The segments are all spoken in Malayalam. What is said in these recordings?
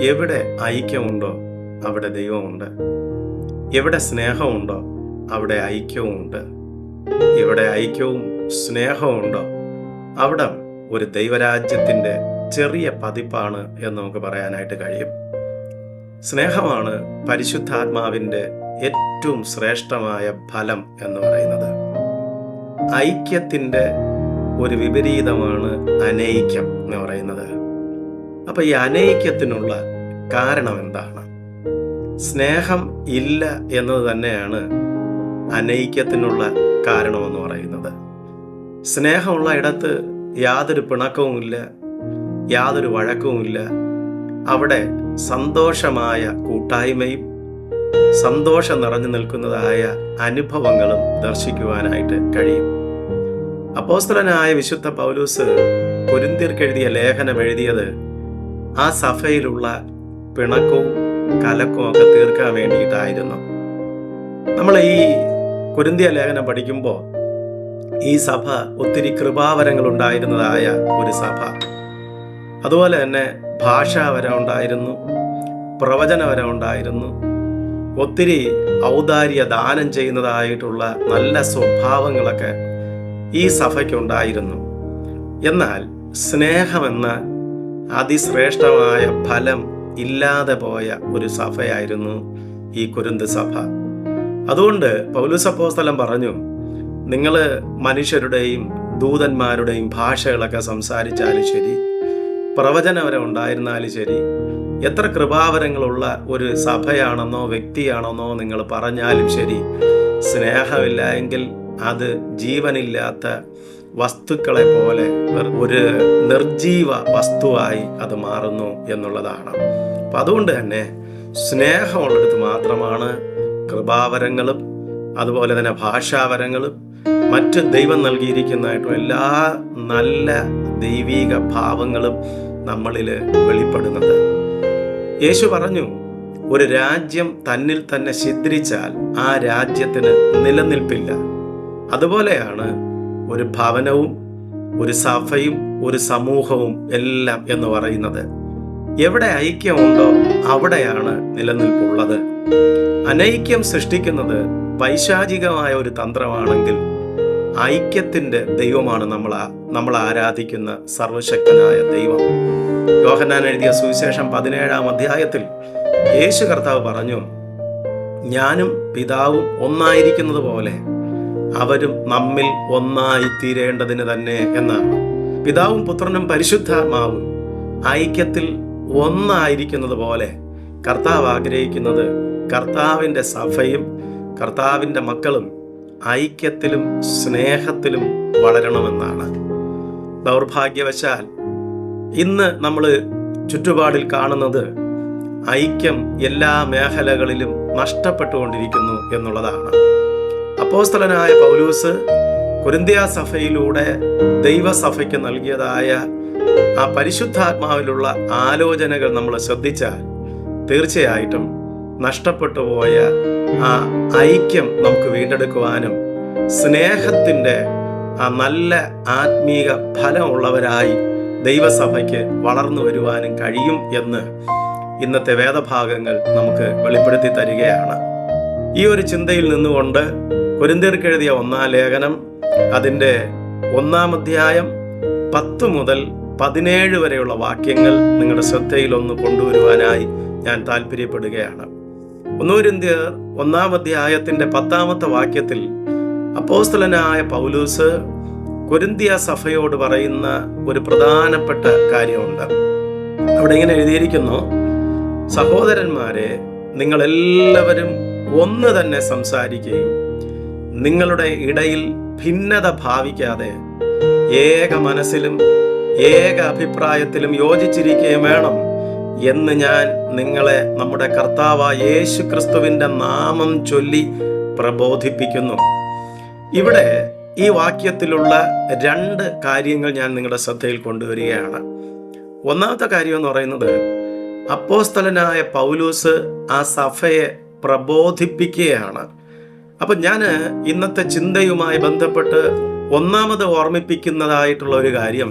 എവിടെ ഐക്യമുണ്ടോ അവിടെ ദൈവമുണ്ട്. എവിടെ സ്നേഹമുണ്ടോ അവിടെ ഐക്യവുമുണ്ട്. എവിടെ ഐക്യവും സ്നേഹവും ഉണ്ടോ അവിടെ ഒരു ദൈവരാജ്യത്തിൻ്റെ ചെറിയ പതിപ്പാണ് എന്ന് നമുക്ക് പറയാനായിട്ട് കഴിയും. സ്നേഹമാണ് പരിശുദ്ധാത്മാവിൻ്റെ ഏറ്റവും ശ്രേഷ്ഠമായ ഫലം എന്ന് പറയുന്നത്. ഐക്യത്തിൻ്റെ ഒരു വിപരീതമാണ് അനൈക്യം എന്ന് പറയുന്നത്. അപ്പം ഈ അനൈക്യത്തിനുള്ള കാരണം എന്താണ്? സ്നേഹം ഇല്ല എന്നത് തന്നെയാണ് അനൈക്യത്തിനുള്ള കാരണമെന്ന് പറയുന്നത്. സ്നേഹമുള്ള ഇടത്ത് യാതൊരു പിണക്കവുമില്ല, യാതൊരു വഴക്കവുമില്ല. അവിടെ സന്തോഷമായ കൂട്ടായ്മയും സന്തോഷം നിറഞ്ഞു നിൽക്കുന്നതായ അനുഭവങ്ങളും ദർശിക്കുവാനായിട്ട് കഴിയും. അപ്പോസ്തലനായ വിശുദ്ധ പൗലോസ് കൊരിന്ത്യർക്കെഴുതിയ ലേഖനം എഴുതിയത് ആ സഭയിലുള്ള പിണക്കവും കലക്കവും ഒക്കെ തീർക്കാൻ വേണ്ടിയിട്ടായിരുന്നു. നമ്മൾ ഈ കൊരിന്ത്യ ലേഖനം പഠിക്കുമ്പോൾ ഈ സഭ ഒത്തിരി കൃപാവരങ്ങൾ ഉണ്ടായിരുന്നതായ ഒരു സഭ. അതുപോലെ തന്നെ ഭാഷാവരം ഉണ്ടായിരുന്നു, പ്രവചനവരം ഉണ്ടായിരുന്നു, ഒത്തിരി ഔദാര്യ ദാനം ചെയ്യുന്നതായിട്ടുള്ള നല്ല സ്വഭാവങ്ങളൊക്കെ ഈ സഭയ്ക്കുണ്ടായിരുന്നു. എന്നാൽ സ്നേഹമെന്ന അതിശ്രേഷ്ഠമായ ഫലം ഇല്ലാതെ പോയ ഒരു സഭയായിരുന്നു ഈ കൊരിന്ത് സഭ. അതുകൊണ്ട് പൗലോസ് അപ്പോസ്തലൻ പറഞ്ഞു, നിങ്ങൾ മനുഷ്യരുടെയും ദൂതന്മാരുടെയും ഭാഷകളൊക്കെ സംസാരിച്ചാലും ശരി, പ്രവചനവരം ഉണ്ടായിരുന്നാലും ശരി, എത്ര കൃപാവരങ്ങളുള്ള ഒരു സഭയാണെന്നോ വ്യക്തിയാണെന്നോ നിങ്ങൾ പറഞ്ഞാലും ശരി, സ്നേഹമില്ല എങ്കിൽ അത് ജീവനില്ലാത്ത വസ്തുക്കളെ പോലെ ഒരു നിർജീവ വസ്തുവായി അത് മാറുന്നു എന്നുള്ളതാണ്. അപ്പം അതുകൊണ്ട് തന്നെ സ്നേഹമുള്ളിടത്ത് മാത്രമാണ് കൃപാവരങ്ങളും അതുപോലെ തന്നെ ഭാഷാവരങ്ങളും മറ്റ് ദൈവം നൽകിയിരിക്കുന്നതായിട്ടും എല്ലാ നല്ല ദൈവീക ഭാവങ്ങളും നമ്മളിൽ വെളിപ്പെടുന്നത്. യേശു പറഞ്ഞു, ഒരു രാജ്യം തന്നിൽ തന്നെ ഛിദ്രിച്ചാൽ ആ രാജ്യത്തിന് നിലനിൽപ്പില്ല. അതുപോലെയാണ് ഒരു ഭവനവും ഒരു സഭയും ഒരു സമൂഹവും എല്ലാം എന്ന് പറയുന്നത്. എവിടെ ഐക്യമുണ്ടോ അവിടെയാണ് നിലനിൽപ്പുള്ളത്. അനൈക്യം സൃഷ്ടിക്കുന്നത് പൈശാചികമായ ഒരു തന്ത്രമാണെങ്കിൽ ഐക്യത്തിൻ്റെ ദൈവമാണ് നമ്മൾ ആരാധിക്കുന്ന സർവശക്തനായ ദൈവം. യോഹന്നാൻ എഴുതിയ സുവിശേഷം 17-ാം അധ്യായത്തിൽ യേശു കർത്താവ് പറഞ്ഞു, ഞാനും പിതാവും ഒന്നായിരിക്കുന്നത് പോലെ അവരും നമ്മിൽ ഒന്നായി തീരേണ്ടതിന് തന്നെ എന്നാണ്. പിതാവും പുത്രനും പരിശുദ്ധാത്മാവും ഐക്യത്തിൽ ഒന്നായിരിക്കുന്നത് പോലെ കർത്താവ് ആഗ്രഹിക്കുന്നത് കർത്താവിൻ്റെ സഭയും കർത്താവിൻ്റെ മക്കളും ഐക്യത്തിലും സ്നേഹത്തിലും വളരണമെന്നാണ്. ദൗർഭാഗ്യവശാൽ ഇന്ന് നമ്മൾ ചുറ്റുപാടിൽ കാണുന്നത് ഐക്യം എല്ലാ മേഖലകളിലും നഷ്ടപ്പെട്ടുകൊണ്ടിരിക്കുന്നു എന്നുള്ളതാണ്. അപ്പോസ്തലനായ പൗലോസ് കൊരിന്ത്യ സഭയിലൂടെ ദൈവസഭയ്ക്ക് നൽകിയതായ ആ പരിശുദ്ധാത്മാവിലുള്ള ആലോചനകൾ നമ്മൾ ശ്രദ്ധിച്ചാൽ തീർച്ചയായിട്ടും നഷ്ടപ്പെട്ടു പോയ ആ ഐക്യം നമുക്ക് വീണ്ടെടുക്കുവാനും സ്നേഹത്തിൻ്റെ ആ നല്ല ആത്മീക ഫലമുള്ളവരായി ദൈവസഭയ്ക്ക് വളർന്നു വരുവാനും കഴിയും എന്ന് ഇന്നത്തെ വേദഭാഗങ്ങൾ നമുക്ക് വെളിപ്പെടുത്തി തരികയാണ്. ഈ ഒരു ചിന്തയിൽ നിന്നുകൊണ്ട് കൊരിന്ത്യർക്കെഴുതിയ 1-ാം ലേഖനം അതിൻ്റെ 1-ാം അധ്യായം 10 മുതൽ 17 വരെയുള്ള വാക്യങ്ങൾ നിങ്ങളുടെ ശ്രദ്ധയിലൊന്ന് കൊണ്ടുവരുവാനായി ഞാൻ താല്പര്യപ്പെടുകയാണ്. 1 കൊരിന്ത്യർ 1-ാം അധ്യായത്തിൻ്റെ 10-ാമത്തെ വാക്യത്തിൽ അപ്പോസ്തലനായ പൗലോസ് കൊരിന്ത്യ സഭയോട് പറയുന്ന ഒരു പ്രധാനപ്പെട്ട കാര്യമുണ്ട്. അവിടെ ഇങ്ങനെ എഴുതിയിരിക്കുന്നു, സഹോദരന്മാരെ, നിങ്ങളെല്ലാവരും ഒന്ന് തന്നെ സംസാരിക്കുകയും നിങ്ങളുടെ ഇടയിൽ ഭിന്നത ഭാവിക്കാതെ ഏക മനസ്സിലും ഏക അഭിപ്രായത്തിലും യോജിച്ചിരിക്കുകയും വേണം എന്ന് ഞാൻ നിങ്ങളെ നമ്മുടെ കർത്താവായ യേശു ക്രിസ്തുവിൻ്റെ നാമം ചൊല്ലി പ്രബോധിപ്പിക്കുന്നു. ഇവിടെ ഈ വാക്യത്തിലുള്ള 2 കാര്യങ്ങൾ ഞാൻ നിങ്ങളുടെ ശ്രദ്ധയിൽ കൊണ്ടുവരികയാണ്. ഒന്നാമത്തെ കാര്യം എന്ന് പറയുന്നത്, അപ്പോസ്തലനായ പൗലോസ് ആ സഭയെ പ്രബോധിപ്പിക്കുകയാണ്. അപ്പം ഞാൻ ഇന്നത്തെ ചിന്തയുമായി ബന്ധപ്പെട്ട് ഒന്നാമത് ഓർമ്മിപ്പിക്കുന്നതായിട്ടുള്ള ഒരു കാര്യം,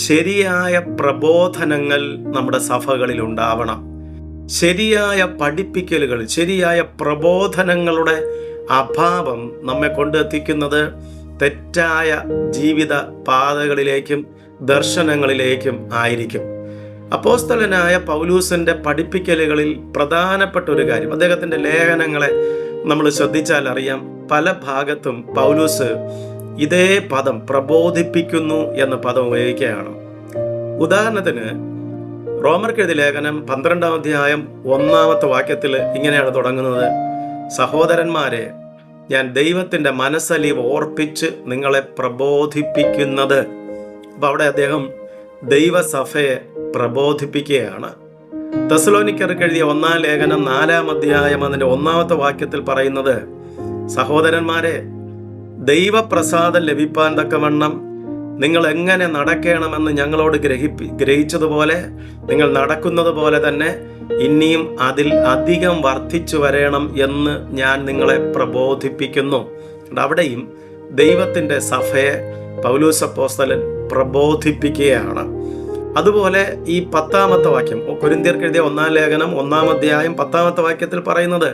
ശരിയായ പ്രബോധനങ്ങൾ നമ്മുടെ സഭകളിൽ ഉണ്ടാവണം. ശരിയായ പഠിപ്പിക്കലുകൾ, ശരിയായ പ്രബോധനങ്ങളുടെ അഭാവം നമ്മെ കൊണ്ടെത്തിക്കുന്നത് തെറ്റായ ജീവിത പാതകളിലേക്കും ദർശനങ്ങളിലേക്കും ആയിരിക്കും. അപ്പോസ്തലനായ പൗലൂസിൻ്റെ പഠിപ്പിക്കലുകളിൽ പ്രധാനപ്പെട്ട ഒരു കാര്യം, അദ്ദേഹത്തിൻ്റെ ലേഖനങ്ങളെ നമ്മൾ ശ്രദ്ധിച്ചാൽ അറിയാം, പല ഭാഗത്തും പൗലൂസ് ഇതേ പദം, പ്രബോധിപ്പിക്കുന്നു എന്ന പദം ഉപയോഗിക്കുകയാണ്. ഉദാഹരണത്തിന് റോമർക്കെഴുതിയ ലേഖനം 12-ാം അധ്യായം 1-ാമത്തെ വാക്യത്തിൽ ഇങ്ങനെയാണ് തുടങ്ങുന്നത്: സഹോദരന്മാരെ, ഞാൻ ദൈവത്തിൻ്റെ മനസ്സലിവ് ഓർപ്പിച്ച് നിങ്ങളെ പ്രബോധിപ്പിക്കുന്നത്. അപ്പം അവിടെ അദ്ദേഹം ദൈവസഭയെ പ്രബോധിപ്പിക്കുകയാണ്. തെസ്സലോനിക്കർക്ക് എഴുതിയ 1-ാം ലേഖനം 4-ാം അധ്യായം അതിൻ്റെ 1-ാമത്തെ വാക്യത്തിൽ പറയുന്നത്: സഹോദരന്മാരെ, ദൈവപ്രസാദം ലഭിപ്പാൻ തക്കവണ്ണം നിങ്ങൾ എങ്ങനെ നടക്കണമെന്ന് ഞങ്ങളോട് ഗ്രഹിച്ചതുപോലെ നിങ്ങൾ നടക്കുന്നത് പോലെ തന്നെ ഇനിയും അതിൽ അധികം വർദ്ധിച്ചു വരണം എന്ന് ഞാൻ നിങ്ങളെ പ്രബോധിപ്പിക്കുന്നു. അവിടെയും ദൈവത്തിൻ്റെ സഭയെ പൗലോസ് അപ്പോസ്തലൻ പ്രബോധിപ്പിക്കുകയാണ്. അതുപോലെ ഈ 10-ാമത്തെ വാക്യം, കൊരിന്ത്യർക്ക് എഴുതിയ 1-ാം ലേഖനം 1-ാം അധ്യായം 10-ാമത്തെ വാക്യത്തിൽ പറയുന്നത്: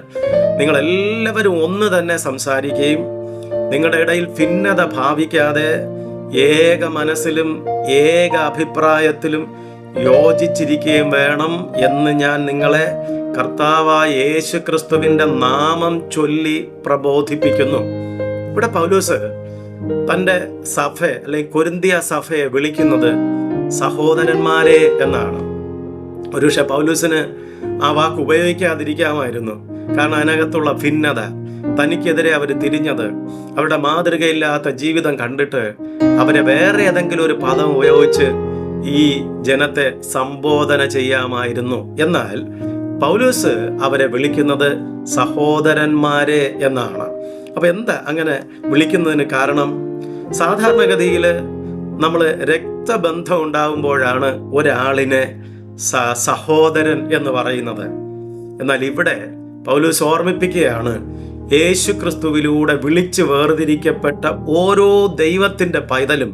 നിങ്ങളെല്ലാവരും ഒന്ന് തന്നെ സംസാരിക്കുകയും നിങ്ങളുടെ ഇടയിൽ ഭിന്നത ഭാവിക്കാതെ ഏക മനസ്സിലും ഏക അഭിപ്രായത്തിലും യോജിച്ചിരിക്കുകയും വേണം എന്ന് ഞാൻ നിങ്ങളെ കർത്താവായ യേശു ക്രിസ്തുവിൻ്റെ നാമം ചൊല്ലി പ്രബോധിപ്പിക്കുന്നു. ഇവിടെ പൗലോസ് തൻ്റെ സഭ അല്ലെങ്കിൽ കൊരിന്ത്യ സഭയെ വിളിക്കുന്നത് സഹോദരന്മാരെ എന്നാണ്. ഒരുപക്ഷെ പൗലോസിന് ആ വാക്ക് ഉപയോഗിക്കാതിരിക്കാമായിരുന്നു. കാരണം അതിനകത്തുള്ള ഭിന്നത, തനിക്കെതിരെ അവർ തിരിഞ്ഞത്, അവരുടെ മാതൃകയില്ലാത്ത ജീവിതം കണ്ടിട്ട് അവരെ വേറെ ഏതെങ്കിലും ഒരു പദം ഉപയോഗിച്ച് ഈ ജനത്തെ സംബോധന ചെയ്യാമായിരുന്നു. എന്നാൽ പൗലോസ് അവരെ വിളിക്കുന്നത് സഹോദരന്മാരെ എന്നാണ്. അപ്പൊ എന്താ അങ്ങനെ വിളിക്കുന്നതിന് കാരണം? സാധാരണഗതിയിൽ നമ്മൾ രക്തബന്ധം ഉണ്ടാകുമ്പോഴാണ് ഒരാളിനെ സഹോദരൻ എന്ന് പറയുന്നത്. എന്നാൽ ഇവിടെ പൗലോസ് ഓർമ്മിപ്പിക്കുകയാണ്, യേശു ക്രിസ്തുവിലൂടെ വിളിച്ച് വേർതിരിക്കപ്പെട്ട ഓരോ ദൈവത്തിൻ്റെ പൈതലും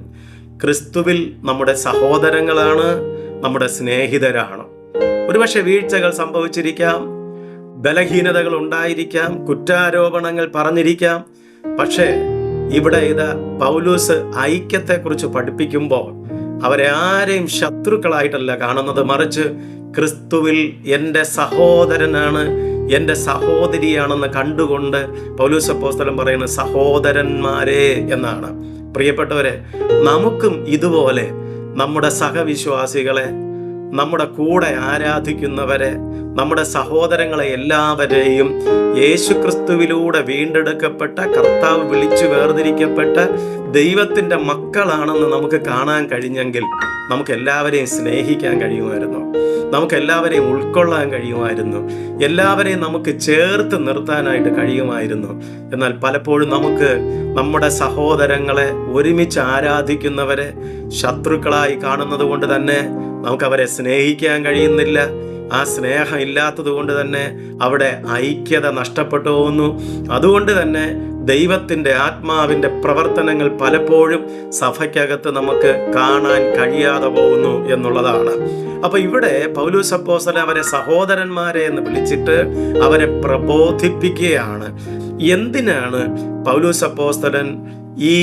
ക്രിസ്തുവിൽ നമ്മുടെ സഹോദരങ്ങളാണ്, നമ്മുടെ സ്നേഹിതരാണ്. ഒരുപക്ഷെ വീഴ്ചകൾ സംഭവിച്ചിരിക്കാം, ബലഹീനതകൾ ഉണ്ടായിരിക്കാം, കുറ്റാരോപണങ്ങൾ പറഞ്ഞിരിക്കാം. പക്ഷേ ഇവിടെ പൗലോസ് ഐക്യത്തെക്കുറിച്ച് പഠിപ്പിക്കുമ്പോൾ അവരെ ആരെയും ശത്രുക്കളായിട്ടല്ല കാണുന്നത്, മറിച്ച് ക്രിസ്തുവിൽ എൻ്റെ സഹോദരനാണ്, എൻ്റെ സഹോദരിയാണെന്ന് കണ്ടുകൊണ്ട് പൗലോസ് അപ്പോസ്തലൻ പറയുന്നത് സഹോദരന്മാരെ എന്നാണ്. പ്രിയപ്പെട്ടവരെ, നമുക്കും ഇതുപോലെ നമ്മുടെ സഹവിശ്വാസികളെ, നമ്മുടെ കൂടെ ആരാധിക്കുന്നവരെ, നമ്മുടെ സഹോദരങ്ങളെ എല്ലാവരെയും യേശുക്രിസ്തുവിലൂടെ വീണ്ടെടുക്കപ്പെട്ട, കർത്താവ് വിളിച്ചു വേർതിരിക്കപ്പെട്ട ദൈവത്തിൻ്റെ മക്കളാണെന്ന് നമുക്ക് കാണാൻ കഴിഞ്ഞെങ്കിൽ നമുക്ക് എല്ലാവരെയും സ്നേഹിക്കാൻ കഴിയുമായിരുന്നു, നമുക്ക് എല്ലാവരെയും ഉൾക്കൊള്ളാൻ കഴിയുമായിരുന്നു, എല്ലാവരെയും നമുക്ക് ചേർത്ത് നിർത്താനായിട്ട് കഴിയുമായിരുന്നു. എന്നാൽ പലപ്പോഴും നമുക്ക് നമ്മുടെ സഹോദരങ്ങളെ, ഒരുമിച്ച് ആരാധിക്കുന്നവരെ ശത്രുക്കളായി കാണുന്നത് കൊണ്ട് തന്നെ നമുക്കവരെ സ്നേഹിക്കാൻ കഴിയുന്നില്ല. ആ സ്നേഹം ഇല്ലാത്തത് കൊണ്ട് തന്നെ അവിടെ ഐക്യത നഷ്ടപ്പെട്ടു പോകുന്നു. അതുകൊണ്ട് തന്നെ ദൈവത്തിൻ്റെ ആത്മാവിൻ്റെ പ്രവർത്തനങ്ങൾ പലപ്പോഴും സഭയ്ക്കകത്ത് നമുക്ക് കാണാൻ കഴിയാതെ പോകുന്നു എന്നുള്ളതാണ്. അപ്പൊ ഇവിടെ പൗലോസ് അപ്പോസ്തലൻ അവരെ സഹോദരന്മാരെ എന്ന് വിളിച്ചിട്ട് അവരെ പ്രബോധിപ്പിക്കുകയാണ്. എന്തിനാണ് പൗലോസ് അപ്പോസ്തലൻ ഈ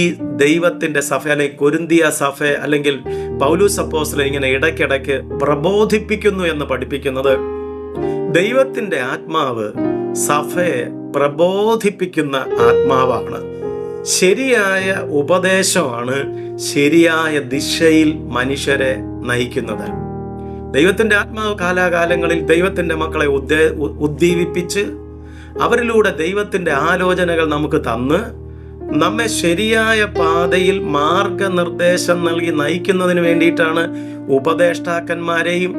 ദൈവത്തിൻ്റെ സഭ അല്ലെങ്കിൽ കൊരിന്തിയ സഭ അല്ലെങ്കിൽ പൗലോസ് അപ്പോസ്തലൻ ഇങ്ങനെ ഇടയ്ക്കിടയ്ക്ക് പ്രബോധിപ്പിക്കുന്നു എന്ന് പഠിപ്പിക്കുന്നത്? ദൈവത്തിൻ്റെ ആത്മാവ് സഭയെ പ്രബോധിപ്പിക്കുന്ന ആത്മാവാണ്. ശരിയായ ഉപദേശമാണ് ശരിയായ ദിശയിൽ മനുഷ്യരെ നയിക്കുന്നത്. ദൈവത്തിൻ്റെ ആത്മാവ് കാലാകാലങ്ങളിൽ ദൈവത്തിൻ്റെ മക്കളെ ഉദ്ദീപിപ്പിച്ച് അവരിലൂടെ ദൈവത്തിൻ്റെ ആലോചനകൾ നമുക്ക് തന്ന് നമ്മെ ശരിയായ പാതയിൽ മാർഗനിർദ്ദേശം നൽകി നയിക്കുന്നതിന് വേണ്ടിയിട്ടാണ് ഉപദേഷ്ടാക്കന്മാരെയും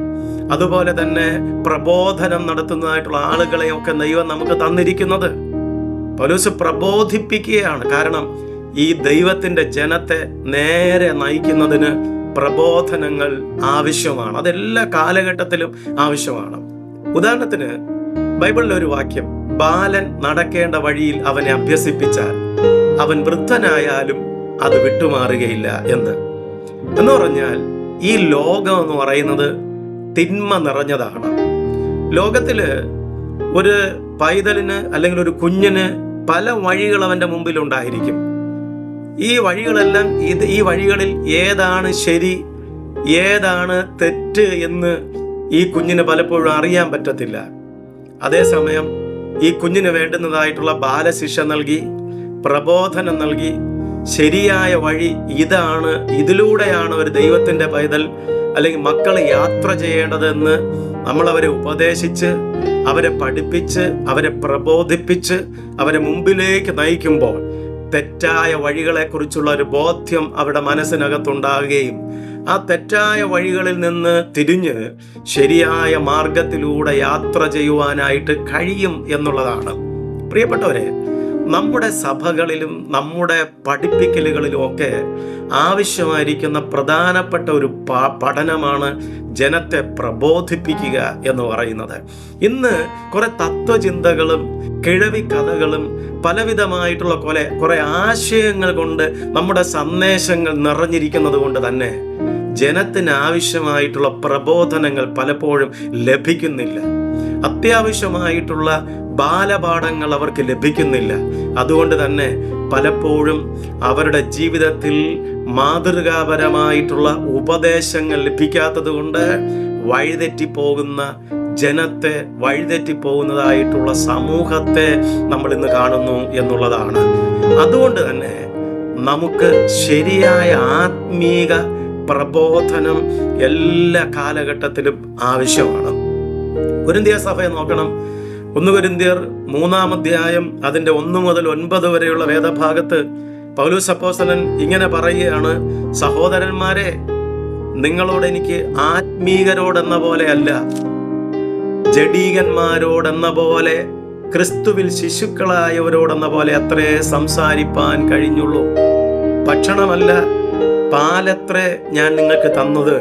അതുപോലെ തന്നെ പ്രബോധനം നടത്തുന്നതായിട്ടുള്ള ആളുകളെയും ഒക്കെ ദൈവം നമുക്ക് തന്നിരിക്കുന്നത്. പൗലോസ് പ്രബോധിപ്പിക്കുകയാണ്. കാരണം ഈ ദൈവത്തിൻ്റെ ജനത്തെ നേരെ നയിക്കുന്നതിന് പ്രബോധനങ്ങൾ ആവശ്യമാണ്. അതെല്ലാ കാലഘട്ടത്തിലും ആവശ്യമാണ്. ഉദാഹരണത്തിന് ബൈബിളിലെ ഒരു വാക്യം, ബാലൻ നടക്കേണ്ട വഴിയിൽ അവനെ അഭ്യസിപ്പിച്ചാൽ അവൻ വൃദ്ധനായാലും അത് വിട്ടുമാറുകയില്ല എന്ന് പറഞ്ഞാൽ ഈ ലോകം എന്ന് പറയുന്നത് തിന്മ നിറഞ്ഞതാണ്. ലോകത്തില് ഒരു പൈതലിന് അല്ലെങ്കിൽ ഒരു കുഞ്ഞിന് പല വഴികൾ അവൻ്റെ മുമ്പിൽ ഉണ്ടായിരിക്കും. ഈ വഴികളെല്ലാം ഈ വഴികളിൽ ഏതാണ് ശരി, ഏതാണ് തെറ്റ് എന്ന് ഈ കുഞ്ഞിന് പലപ്പോഴും അറിയാൻ പറ്റത്തില്ല. അതേസമയം ഈ കുഞ്ഞിന് വേണ്ടുന്നതായിട്ടുള്ള ബാലശിക്ഷ നൽകി, പ്രബോധനം നൽകി, ശരിയായ വഴി ഇതാണ്, ഇതിലൂടെയാണ് ഒരു ദൈവത്തിൻ്റെ പൈതൽ അല്ലെങ്കിൽ മക്കൾ യാത്ര ചെയ്യേണ്ടതെന്ന് നമ്മളവരെ ഉപദേശിച്ച്, അവരെ പഠിപ്പിച്ച്, അവരെ പ്രബോധിപ്പിച്ച്, അവരെ മുമ്പിലേക്ക് നയിക്കുമ്പോൾ തെറ്റായ വഴികളെക്കുറിച്ചുള്ള ഒരു ബോധ്യം അവരുടെ മനസ്സിനകത്തുണ്ടാകുകയും ആ തെറ്റായ വഴികളിൽ നിന്ന് തിരിഞ്ഞ് ശരിയായ മാർഗത്തിലൂടെ യാത്ര ചെയ്യുവാനായിട്ട് കഴിയും എന്നുള്ളതാണ്. പ്രിയപ്പെട്ടവരെ, നമ്മുടെ സഭകളിലും നമ്മുടെ പഠിപ്പിക്കലുകളിലും ഒക്കെ ആവശ്യമായിരിക്കുന്ന പ്രധാനപ്പെട്ട ഒരു പഠനമാണ് ജനത്തെ പ്രബോധിപ്പിക്കുക എന്ന് പറയുന്നത്. ഇന്ന് കുറെ തത്വചിന്തകളും കിഴവി കഥകളും പലവിധമായിട്ടുള്ള കുറെ ആശയങ്ങൾ കൊണ്ട് നമ്മുടെ സന്ദേശങ്ങൾ നിറഞ്ഞിരിക്കുന്നത് കൊണ്ട് തന്നെ ജനത്തിന് ആവശ്യമായിട്ടുള്ള പ്രബോധനങ്ങൾ പലപ്പോഴും ലഭിക്കുന്നില്ല. അത്യാവശ്യമായിട്ടുള്ള ബാലപാഠങ്ങൾ അവർക്ക് ലഭിക്കുന്നില്ല. അതുകൊണ്ട് തന്നെ പലപ്പോഴും അവരുടെ ജീവിതത്തിൽ മാതൃകാപരമായിട്ടുള്ള ഉപദേശങ്ങൾ ലഭിക്കാത്തത് കൊണ്ട് വഴിതെറ്റിപ്പോകുന്ന ജനത്തെ, വഴിതെറ്റിപ്പോകുന്നതായിട്ടുള്ള സമൂഹത്തെ നമ്മൾ ഇന്ന് കാണുന്നു എന്നുള്ളതാണ്. അതുകൊണ്ട് തന്നെ നമുക്ക് ശരിയായ ആത്മീക പ്രബോധനം എല്ലാ കാലഘട്ടത്തിലും ആവശ്യമാണ്. കൊരിന്ത്യർ സഭയെ നോക്കണം. 1 കൊരിന്ത്യർ 3-ാം അധ്യായം അതിൻ്റെ 1 മുതൽ 9 വരെയുള്ള വേദഭാഗത്ത് പൗലോസ് അപ്പോസ്തലൻ ഇങ്ങനെ പറയുകയാണ്: സഹോദരന്മാരെ, നിങ്ങളോട് എനിക്ക് ആത്മീകരോടെന്ന പോലെ അല്ല, ജഡീകന്മാരോടെന്ന പോലെ, ക്രിസ്തുവിൽ ശിശുക്കളായവരോടെന്ന പോലെ അത്രേ സംസാരിപ്പാൻ കഴിഞ്ഞുള്ളൂ. ഭക്ഷണമല്ല, പാലത്രേ ഞാൻ നിങ്ങൾക്ക് തന്നത്.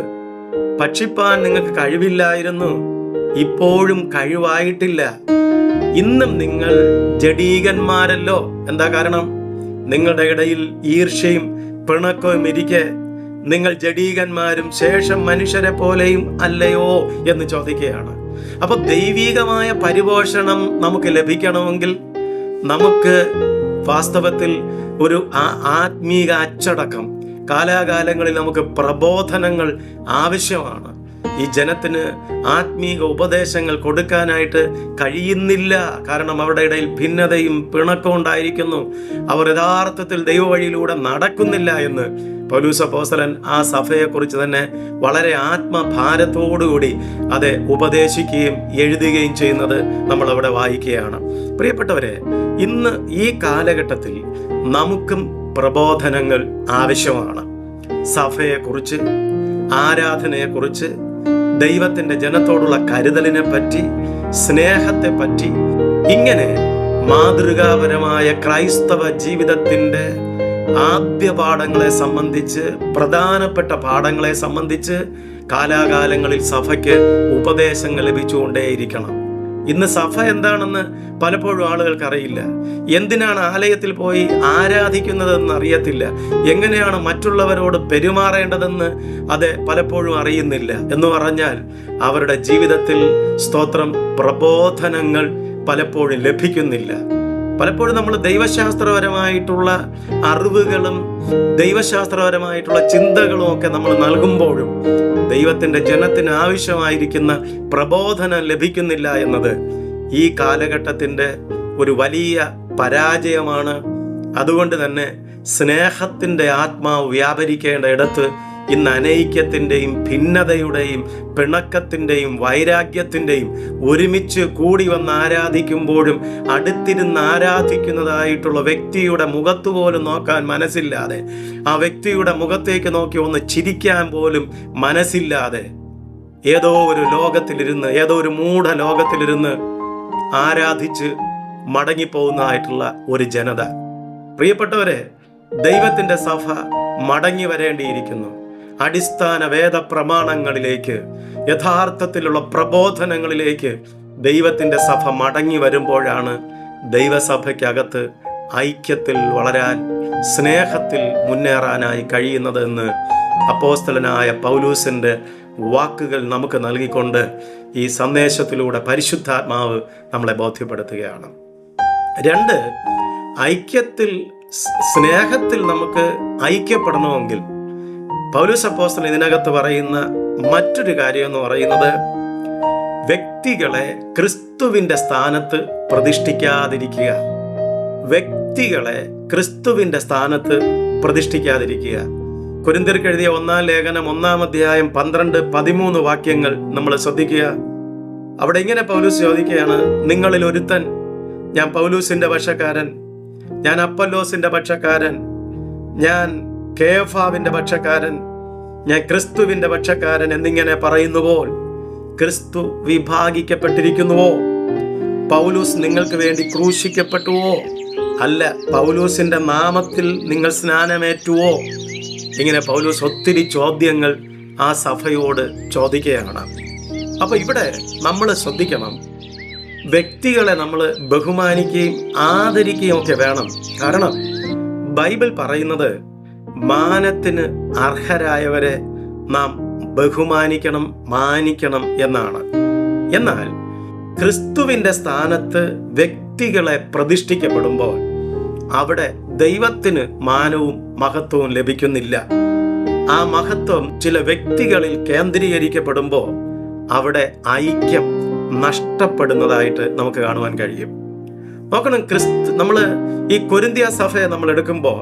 ഭക്ഷിപ്പാൻ നിങ്ങൾക്ക് കഴിവില്ലായിരുന്നു, ഇപ്പോഴും കഴിവായിട്ടില്ല. ഇന്നും നിങ്ങൾ ജഡീകന്മാരല്ലോ. എന്താ കാരണം? നിങ്ങളുടെ ഇടയിൽ ഈർഷ്യയും പിണക്കവും ഇരിക്കെ നിങ്ങൾ ജഡീകന്മാരും ശേഷം മനുഷ്യരെ പോലെയും അല്ലയോ എന്ന് ചോദിക്കുകയാണ്. അപ്പൊ ദൈവികമായ പരിപോഷണം നമുക്ക് ലഭിക്കണമെങ്കിൽ നമുക്ക് വാസ്തവത്തിൽ ഒരു ആത്മീക അച്ചടക്കം, കാലാകാലങ്ങളിൽ നമുക്ക് പ്രബോധനങ്ങൾ ആവശ്യമാണ്. ഈ ജനത്തിന് ആത്മീക ഉപദേശങ്ങൾ കൊടുക്കാനായിട്ട് കഴിയുന്നില്ല. കാരണം അവരുടെ ഇടയിൽ ഭിന്നതയും പിണക്കവും ഉണ്ടായിരിക്കുന്നു. അവർ യഥാർത്ഥത്തിൽ ദൈവവഴിയിലൂടെ നടക്കുന്നില്ല എന്ന് പൗലോസ് അപ്പോസ്തലൻ ആ സഭയെക്കുറിച്ച് തന്നെ വളരെ ആത്മഭാരത്തോടുകൂടി അത് ഉപദേശിക്കുകയും എഴുതുകയും ചെയ്യുന്നത് നമ്മൾ അവിടെ വായിക്കുകയാണ്. പ്രിയപ്പെട്ടവരെ, ഇന്ന് ഈ കാലഘട്ടത്തിൽ നമുക്കും പ്രബോധനങ്ങൾ ആവശ്യമാണ്. സഭയെക്കുറിച്ച്, ആരാധനയെക്കുറിച്ച്, ദൈവത്തിൻ്റെ ജനത്തോടുള്ള കരുതലിനെ പറ്റി, സ്നേഹത്തെ പറ്റി, ഇങ്ങനെ മാതൃകാപരമായ ക്രൈസ്തവ ജീവിതത്തിൻ്റെ ആദ്യ പാഠങ്ങളെ സംബന്ധിച്ച്, പ്രധാനപ്പെട്ട പാഠങ്ങളെ സംബന്ധിച്ച് കാലാകാലങ്ങളിൽ സഭയ്ക്ക് ഉപദേശങ്ങൾ ലഭിച്ചുകൊണ്ടേയിരിക്കണം. ഇന്ന് സഭ എന്താണെന്ന് പലപ്പോഴും ആളുകൾക്ക് അറിയില്ല. എന്തിനാണ് ആലയത്തിൽ പോയി ആരാധിക്കുന്നതെന്ന് അറിയത്തില്ല. എങ്ങനെയാണ് മറ്റുള്ളവരോട് പെരുമാറേണ്ടതെന്ന് അത് പലപ്പോഴും അറിയുന്നില്ല. എന്ന് പറഞ്ഞാൽ അവരുടെ ജീവിതത്തിൽ സ്തോത്രം പ്രബോധനങ്ങൾ പലപ്പോഴും ലഭിക്കുന്നില്ല. പലപ്പോഴും നമ്മൾ ദൈവശാസ്ത്രപരമായിട്ടുള്ള അറിവുകളും ദൈവശാസ്ത്രപരമായിട്ടുള്ള ചിന്തകളും ഒക്കെ നമ്മൾ നൽകുമ്പോഴും ദൈവത്തിൻ്റെ ജനത്തിന് ആവശ്യമായിരിക്കുന്ന പ്രബോധനം ലഭിക്കുന്നില്ല എന്നത് ഈ കാലഘട്ടത്തിൻ്റെ ഒരു വലിയ പരാജയമാണ്. അതുകൊണ്ട് തന്നെ സ്നേഹത്തിൻ്റെ ആത്മാവ് വ്യാപരിക്കേണ്ട ഇടത്ത് ഇന്ന് അനൈക്യത്തിൻ്റെയും ഭിന്നതയുടെയും പിണക്കത്തിൻ്റെയും വൈരാഗ്യത്തിൻ്റെയും ഒരുമിച്ച് കൂടി വന്ന് ആരാധിക്കുമ്പോഴും അടുത്തിരുന്ന് ആരാധിക്കുന്നതായിട്ടുള്ള വ്യക്തിയുടെ മുഖത്ത് പോലും നോക്കാൻ മനസ്സില്ലാതെ, ആ വ്യക്തിയുടെ മുഖത്തേക്ക് നോക്കി ഒന്ന് ചിരിക്കാൻ പോലും മനസ്സില്ലാതെ ഏതോ ഒരു ലോകത്തിലിരുന്ന്, ഏതോ ഒരു മൂഢ ലോകത്തിലിരുന്ന് ആരാധിച്ച് മടങ്ങിപ്പോകുന്നതായിട്ടുള്ള ഒരു ജനത. പ്രിയപ്പെട്ടവരെ, ദൈവത്തിൻ്റെ സഭ മടങ്ങി വരേണ്ടിയിരിക്കുന്നു. അടിസ്ഥാന വേദ പ്രമാണങ്ങളിലേക്ക്, യഥാർത്ഥത്തിലുള്ള പ്രബോധനങ്ങളിലേക്ക് ദൈവത്തിൻ്റെ സഭ മടങ്ങി വരുമ്പോഴാണ് ദൈവസഭയ്ക്കകത്ത് ഐക്യത്തിൽ വളരാൻ, സ്നേഹത്തിൽ മുന്നേറാനായി കഴിയുന്നതെന്ന് അപ്പോസ്തലനായ പൗലൂസിൻ്റെ വാക്കുകൾ നമുക്ക് നൽകിക്കൊണ്ട് ഈ സന്ദേശത്തിലൂടെ പരിശുദ്ധാത്മാവ് നമ്മളെ ബോധ്യപ്പെടുത്തുകയാണ്. 2, ഐക്യത്തിൽ, സ്നേഹത്തിൽ നമുക്ക് ഐക്യപ്പെടണമെങ്കിൽ പൗലോസ് അപ്പോസ്തലൻ ഇതിനകത്ത് പറയുന്ന മറ്റൊരു കാര്യം എന്ന് പറയുന്നത് വ്യക്തികളെ ക്രിസ്തുവിൻ്റെ സ്ഥാനത്ത് പ്രതിഷ്ഠിക്കാതിരിക്കുക. വ്യക്തികളെ ക്രിസ്തുവിൻ്റെ സ്ഥാനത്ത് പ്രതിഷ്ഠിക്കാതിരിക്കുക. കൊരിന്ത്യർക്ക് എഴുതിയ 1-ാം ലേഖനം 1-ാം അധ്യായം 12-13 വാക്യങ്ങൾ നമ്മൾ ശ്രദ്ധിക്കുക. അവിടെ ഇങ്ങനെ പൗലോസ് ചോദിക്കുകയാണ്, നിങ്ങളിൽ ഒരുത്തൻ ഞാൻ പൗലൂസിന്റെ പക്ഷക്കാരൻ, ഞാൻ അപ്പൊല്ലോസിന്റെ പക്ഷക്കാരൻ, ഞാൻ കേഫാവിന്റെ പക്ഷക്കാരൻ, ഞാൻ ക്രിസ്തുവിന്റെ പക്ഷക്കാരൻ എന്നിങ്ങനെ പറയുന്നുവോ? ക്രിസ്തു വിഭാഗിക്കപ്പെട്ടിരിക്കുന്നുവോ? പൗലൂസ് നിങ്ങൾക്ക് വേണ്ടി ക്രൂശിക്കപ്പെട്ടുവോ? അല്ല, പൗലൂസിന്റെ നാമത്തിൽ നിങ്ങൾ സ്നാനമേറ്റുവോ? ഇങ്ങനെ പൗലൂസ് ഒത്തിരി ചോദ്യങ്ങൾ ആ സഭയോട് ചോദിക്കുകയാണ്. അപ്പൊ ഇവിടെ നമ്മൾ ശ്രദ്ധിക്കണം, വ്യക്തികളെ നമ്മൾ ബഹുമാനിക്കുകയും ആദരിക്കുകയും ഒക്കെ വേണം. കാരണം ബൈബിൾ പറയുന്നത് മാനത്തിന് അർഹരായവരെ നാം ബഹുമാനിക്കണം, മാനിക്കണം എന്നാണ്. എന്നാൽ ക്രിസ്തുവിൻ്റെ സ്ഥാനത്ത് വ്യക്തികളെ പ്രതിഷ്ഠിക്കപ്പെടുമ്പോൾ അവിടെ ദൈവത്തിന് മാനവും മഹത്വവും ലഭിക്കുന്നില്ല. ആ മഹത്വം ചില വ്യക്തികളിൽ കേന്ദ്രീകരിക്കപ്പെടുമ്പോൾ അവിടെ ഐക്യം നഷ്ടപ്പെടുന്നതായിട്ട് നമുക്ക് കാണുവാൻ കഴിയും. നോക്കണം, നമ്മൾ ഈ കൊരിന്ത്യ സഭയെ നമ്മൾ എടുക്കുമ്പോൾ